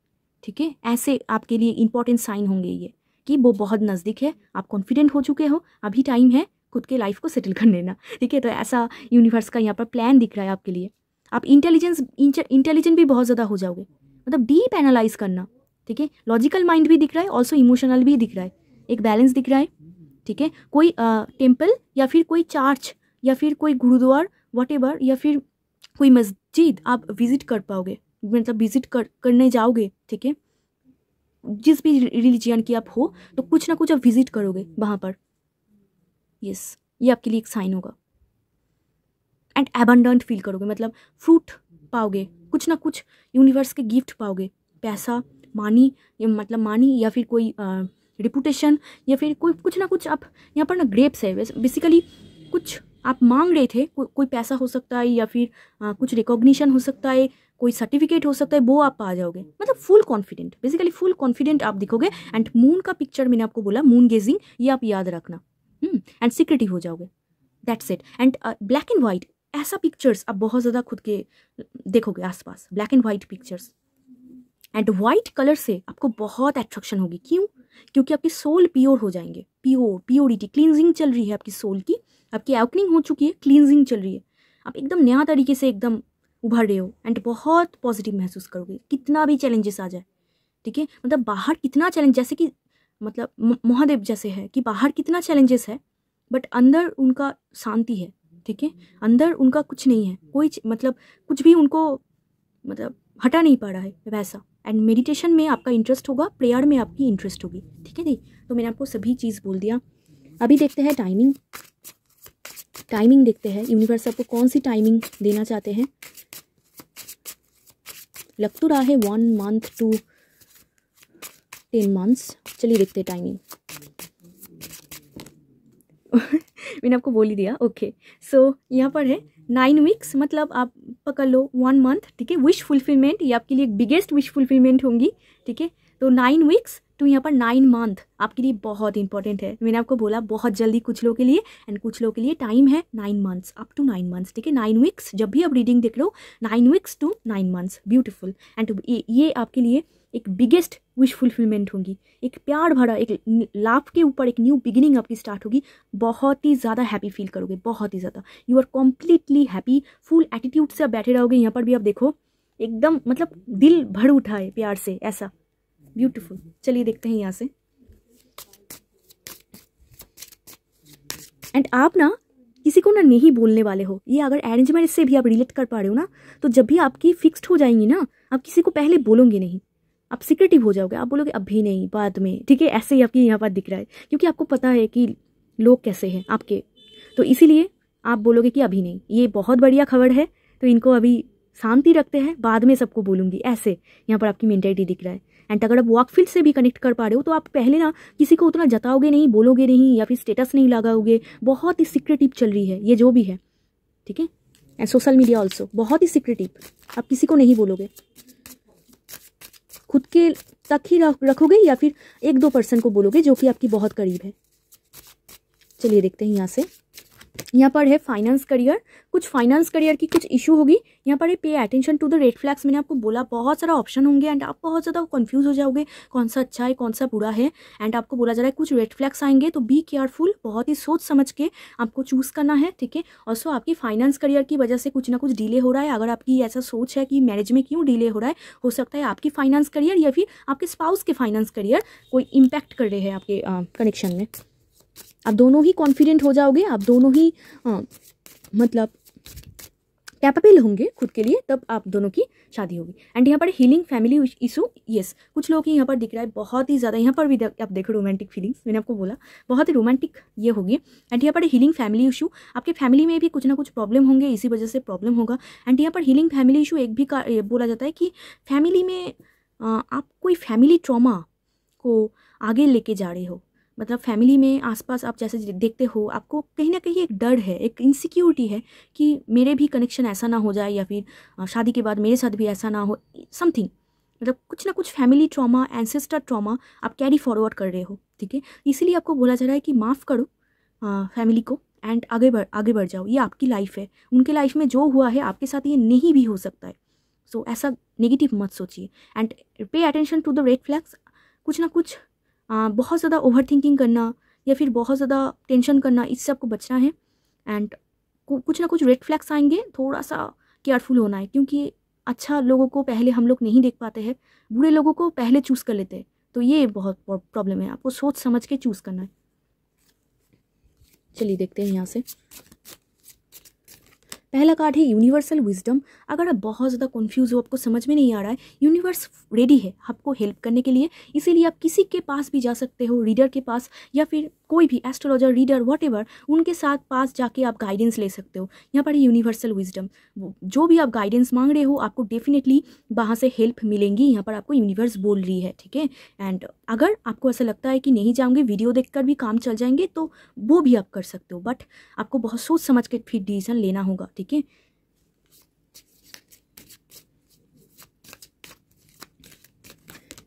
ठीक है, ऐसे आपके लिए इंपॉर्टेंट साइन होंगे ये कि वो बहुत नज़दीक है, आप कॉन्फिडेंट हो चुके हो, अभी टाइम है खुद के लाइफ को सेटल कर लेना। ठीक है, तो ऐसा यूनिवर्स का यहाँ पर प्लान दिख रहा है आपके लिए। आप इंटेलिजेंट भी बहुत ज़्यादा हो जाओगे, मतलब डीप एनालाइज करना। ठीक है, लॉजिकल माइंड भी दिख रहा है, ऑल्सो इमोशनल भी दिख रहा है, एक बैलेंस दिख रहा है। ठीक है, कोई टेम्पल या फिर कोई चर्च या फिर कोई गुरुद्वार व्हाटएवर या फिर कोई मस्जिद आप विजिट कर पाओगे, मतलब विजिट करने जाओगे। ठीक है, जिस भी रिलीजियन की आप हो तो कुछ ना कुछ आप विजिट करोगे वहाँ पर। यस, ये आपके लिए एक साइन होगा। एंड एबंडेंट फील करोगे, मतलब फ्रूट पाओगे, कुछ ना कुछ यूनिवर्स के गिफ्ट पाओगे, पैसा, मानी, मतलब मानी या फिर कोई रिपुटेशन या फिर कोई कुछ ना कुछ। आप यहाँ पर ना ग्रेप्स है, बेसिकली कुछ आप मांग रहे थे, कोई पैसा हो सकता है या फिर कुछ रिकॉग्निशन हो सकता है, कोई सर्टिफिकेट हो सकता है, वो आप पा जाओगे। मतलब full confident, basically full confident आप दिखोगे। एंड मून का पिक्चर मैंने आपको बोला, मून गेजिंग, ये आप याद रखना। एंड सीक्रेटिव हो जाओगे, that's it. And black and white ऐसा पिक्चर्स आप बहुत ज़्यादा खुद के देखोगे आसपास, black and white pictures. And white colour से आपको बहुत अट्रैक्शन होगी। क्यों? क्योंकि आपकी सोल प्योर हो जाएंगे, प्योरिटी, क्लींजिंग चल रही है आपकी सोल की, आपकी एवोकनिंग हो चुकी है, क्लींजिंग चल रही है, आप एकदम नया तरीके से एकदम उभर रहे हो एंड बहुत पॉजिटिव महसूस करोगे कितना भी चैलेंजेस आ जाए। ठीक है, मतलब बाहर कितना चैलेंज, जैसे कि मतलब महादेव जैसे है कि बाहर कितना चैलेंजेस है बट अंदर उनका शांति है। ठीक है, अंदर उनका कुछ नहीं है, कोई मतलब कुछ भी उनको मतलब हटा नहीं पा रहा है वैसा। एंड मेडिटेशन में आपका इंटरेस्ट होगा, प्रेयर में आपकी इंटरेस्ट होगी। ठीक है दी, तो मैंने आपको सभी चीज़ बोल दिया। अभी देखते हैं टाइमिंग देखते हैं यूनिवर्स आपको कौन सी टाइमिंग देना चाहते हैं। लग तो रहा है 1 month to 10 months। चलिए देखते हैं टाइमिंग। मैंने आपको बोल ही दिया। ओके, सो यहाँ पर है 9 वीक्स, मतलब आप पकड़ लो 1 मंथ, ठीक है। विश फुलफिलमेंट, ये आपके लिए बिगेस्ट विश फुलफिलमेंट होंगी, ठीक है। तो 9 वीक्स तो यहाँ पर 9 मंथ आपके लिए बहुत इंपॉर्टेंट है। मैंने आपको बोला बहुत जल्दी कुछ लोगों के लिए, एंड कुछ लोगों के लिए टाइम है 9 मंथ्स, अप टू 9 मंथ्स, ठीक है। 9 वीक्स जब भी आप रीडिंग देख लो, 9 weeks to 9 months, beautiful. And ये आपके लिए एक बिगेस्ट विश फुलफिलमेंट होगी, एक प्यार भरा, एक लाभ के ऊपर एक न्यू बिगिनिंग आपकी स्टार्ट होगी। बहुत ही ज़्यादा हैप्पी फील करोगे, बहुत ही ज़्यादा, you are completely happy, full attitude से आप बैठे रहोगे। यहाँ पर भी आप देखो एकदम मतलब दिल भर उठा है प्यार से, ऐसा ब्यूटीफुल। चलिए देखते हैं यहाँ से। एंड आप ना किसी को ना नहीं बोलने वाले हो, ये अगर अरेंज मैरिज से भी आप रिलेट कर पा रहे हो ना, तो जब भी आपकी फिक्स्ड हो जाएंगी ना, आप किसी को पहले बोलोगे नहीं, आप सिक्रेटिव हो जाओगे, आप बोलोगे अभी नहीं, बाद में, ठीक है। ऐसे ही आपकी यहाँ पर दिख रहा है, क्योंकि आपको पता है कि लोग कैसे हैं आपके, तो इसीलिए आप बोलोगे कि अभी नहीं। ये बहुत बढ़िया खबर है, तो इनको अभी शांति रखते हैं, बाद में सबको बोलूँगी, ऐसे यहाँ पर आपकी मेंटालिटी दिख रहा है। एंड अगर आप वर्क फील्ड से भी कनेक्ट कर पा रहे हो, तो आप पहले ना किसी को उतना जताओगे नहीं, बोलोगे नहीं, या फिर स्टेटस नहीं लगाओगे, बहुत ही सिक्रेटिव चल रही है ये जो भी है, ठीक है। एंड सोशल मीडिया ऑल्सो बहुत ही सिक्रेटिव, आप किसी को नहीं बोलोगे, खुद के तक ही रखोगे, या फिर 1-2 पर्सन को बोलोगे जो कि आपकी बहुत करीब है। चलिए देखते हैं यहाँ से। यहाँ पर है फाइनेंस करियर, कुछ फाइनेंस करियर की कुछ इशू होगी। यहाँ पर है pay attention to the red flags. मैंने आपको बोला बहुत सारा ऑप्शन होंगे, एंड आप बहुत ज़्यादा कंफ्यूज हो जाओगे कौन सा अच्छा है कौन सा बुरा है। एंड आपको बोला जा रहा है कुछ रेड फ्लैग्स आएंगे, तो बी केयरफुल, बहुत ही सोच समझ के आपको चूज़ करना है, ठीक है। ऑल्सो आपकी फाइनेंस करियर की वजह से कुछ ना कुछ डिले हो रहा है। अगर आपकी ऐसा सोच है कि मैरिज में क्यों डिले हो रहा है, हो सकता है आपकी फाइनेंस करियर या फिर आपके स्पाउस के फाइनेंस करियर कोई इम्पैक्ट कर रहे हैं आपके कनेक्शन में। आप दोनों ही कॉन्फिडेंट हो जाओगे, आप दोनों ही मतलब कैपेबल होंगे खुद के लिए, तब आप दोनों की शादी होगी। एंड यहाँ पर हीलिंग फैमिली इशू, यस, कुछ लोग ही यहाँ पर दिख रहा है बहुत ही ज़्यादा। यहाँ पर भी आप देखो रोमांटिक फीलिंग्स, मैंने आपको बोला बहुत ही रोमांटिक ये होगी। एंड यहाँ पर हीलिंग फैमिली इशू, आपके फैमिली में भी कुछ ना कुछ प्रॉब्लम होंगे, इसी वजह से प्रॉब्लम होगा। एंड यहाँ पर हीलिंग फैमिली इशू एक भी बोला जाता है कि फैमिली में आप कोई फैमिली ट्रॉमा को आगे लेके जा रहे हो, मतलब फैमिली में आसपास आप जैसे देखते हो, आपको कहीं ना कहीं एक डर है, एक इनसिक्योरिटी है कि मेरे भी कनेक्शन ऐसा ना हो जाए, या फिर शादी के बाद मेरे साथ भी ऐसा ना हो, समथिंग, मतलब कुछ ना कुछ फैमिली ट्रॉमा, एंसेस्टर ट्रॉमा आप कैरी फॉरवर्ड कर रहे हो, ठीक है। इसीलिए आपको बोला जा रहा है कि माफ़ करो फैमिली को, एंड आगे बढ़ जाओ। ये आपकी लाइफ है, उनके लाइफ में जो हुआ है आपके साथ ये नहीं भी हो सकता है। सो ऐसा नेगेटिव मत सोचिए। And pay attention to the red flags, कुछ ना कुछ बहुत ज़्यादा ओवर थिंकिंग करना या फिर बहुत ज़्यादा टेंशन करना, इससे आपको बचना है। एंड कुछ ना कुछ रेड फ्लैग्स आएंगे, थोड़ा सा केयरफुल होना है, क्योंकि अच्छा लोगों को पहले हम लोग नहीं देख पाते हैं, बुरे लोगों को पहले चूज़ कर लेते हैं, तो ये बहुत प्रॉब्लम है, आपको सोच समझ के चूज़ करना है। चलिए देखते हैं यहाँ से। पहला कार्ड है यूनिवर्सल विजडम। अगर आप बहुत ज़्यादा कंफ्यूज हो, आपको समझ में नहीं आ रहा है, यूनिवर्स रेडी है आपको हेल्प करने के लिए, इसीलिए आप किसी के पास भी जा सकते हो, रीडर के पास या फिर कोई भी एस्ट्रोलॉजर, रीडर, व्हाटएवर, उनके साथ पास जाके आप गाइडेंस ले सकते हो। यहाँ पर यूनिवर्सल विजडम, जो भी आप गाइडेंस मांग रहे हो आपको डेफिनेटली वहाँ से हेल्प मिलेंगी, यहाँ पर आपको यूनिवर्स बोल रही है, ठीक है। एंड अगर आपको ऐसा लगता है कि नहीं जाऊँगी, वीडियो देखकर भी काम चल जाएंगे, तो वो भी आप कर सकते हो, बट आपको बहुत सोच समझ के फिर डिसीजन लेना होगा, ठीक है।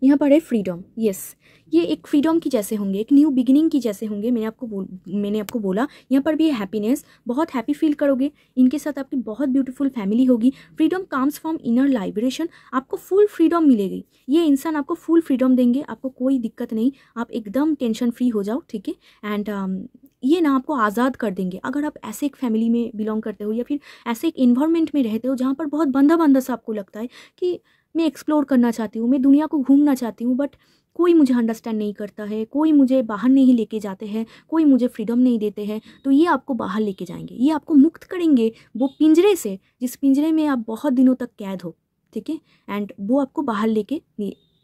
यहाँ पर है फ्रीडम, यस, ये एक फ्रीडम की जैसे होंगे, एक न्यू बिगिनिंग की जैसे होंगे। मैंने आपको बोला यहाँ पर भी हैप्पीनेस, बहुत हैप्पी फील करोगे, इनके साथ आपकी बहुत ब्यूटीफुल फैमिली होगी। फ्रीडम कम्स फ्रॉम इनर लाइब्रेशन, आपको फुल फ्रीडम मिलेगी, ये इंसान आपको फुल फ्रीडम देंगे, आपको कोई दिक्कत नहीं, आप एकदम टेंशन फ्री हो जाओ, ठीक है। एंड ये ना आपको आज़ाद कर देंगे। अगर आप ऐसे एक फैमिली में बिलोंग करते हो या फिर ऐसे एक इन्वायरमेंट में रहते हो जहाँ पर बहुत बंदा सा आपको लगता है कि मैं एक्सप्लोर करना चाहती हूँ, मैं दुनिया को घूमना चाहती हूँ, बट कोई मुझे अंडरस्टैंड नहीं करता है, कोई मुझे बाहर नहीं लेके जाते हैं, कोई मुझे फ्रीडम नहीं देते हैं, तो ये आपको बाहर लेके जाएंगे, ये आपको मुक्त करेंगे वो पिंजरे से, जिस पिंजरे में आप बहुत दिनों तक कैद हो, ठीक है। एंड वो आपको बाहर लेके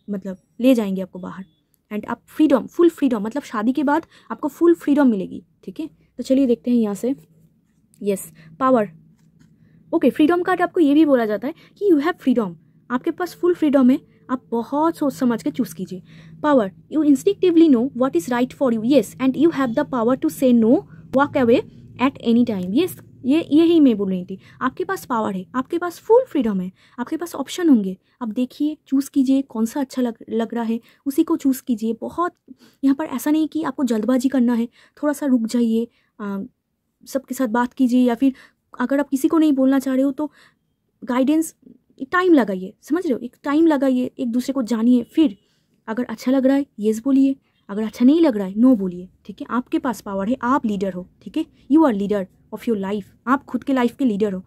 मतलब ले जाएंगे आपको बाहर, एंड आप फ्रीडम, फुल फ्रीडम, मतलब शादी के बाद आपको फुल फ्रीडम मिलेगी, ठीक है। तो चलिए देखते हैं यहाँ से। Yes, power, okay, freedom card आपको ये भी बोला जाता है कि यू हैव फ्रीडम, आपके पास फुल फ्रीडम है, आप बहुत सोच समझ के चूज़ कीजिए। Power, you instinctively know what is right for you, yes, and you have the power to say no walk away at any time. यही मैं बोल रही थी। आपके पास पावर है, आपके पास फुल फ्रीडम है, आपके पास ऑप्शन होंगे। अब देखिए, चूज़ कीजिए कौन सा अच्छा लग रहा है, उसी को चूज़ कीजिए। बहुत यहाँ पर ऐसा नहीं कि आपको जल्दबाजी करना है, थोड़ा सा रुक जाइए, सबके साथ बात कीजिए, या फिर अगर आप किसी को नहीं बोलना चाह रहे हो तो गाइडेंस टाइम लगाइए, समझ रहे हो, एक टाइम लगाइए, एक दूसरे को जानिए। फिर अगर अच्छा लग रहा है येस बोलिए, अगर अच्छा नहीं लग रहा है नो बोलिए, ठीक है। आपके पास पावर है, आप लीडर हो, ठीक है। You are leader of your life, आप खुद के लाइफ के लीडर हो,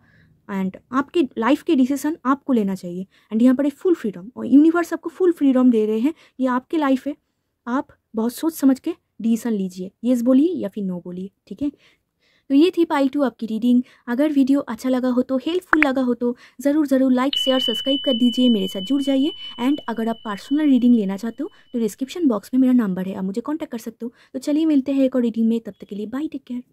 एंड आपके लाइफ के डिसीजन आपको लेना चाहिए। एंड यहाँ पर एक फुल फ्रीडम, और यूनिवर्स आपको फुल फ्रीडम दे रहे हैं। ये आपकी लाइफ है, आप बहुत सोच समझ के डिसीजन लीजिए, येस बोलिए या फिर नो बोलिए, ठीक है। तो ये थी पाइल 2 आपकी रीडिंग। अगर वीडियो अच्छा लगा हो तो, हेल्पफुल लगा हो तो ज़रूर लाइक शेयर सब्सक्राइब कर दीजिए, मेरे साथ जुड़ जाइए। एंड अगर आप पर्सनल रीडिंग लेना चाहते हो तो डिस्क्रिप्शन बॉक्स में मेरा नंबर है, आप मुझे कांटेक्ट कर सकते हो। तो चलिए मिलते हैं एक और रीडिंग में, तब तक के लिए बाय, टेक केयर।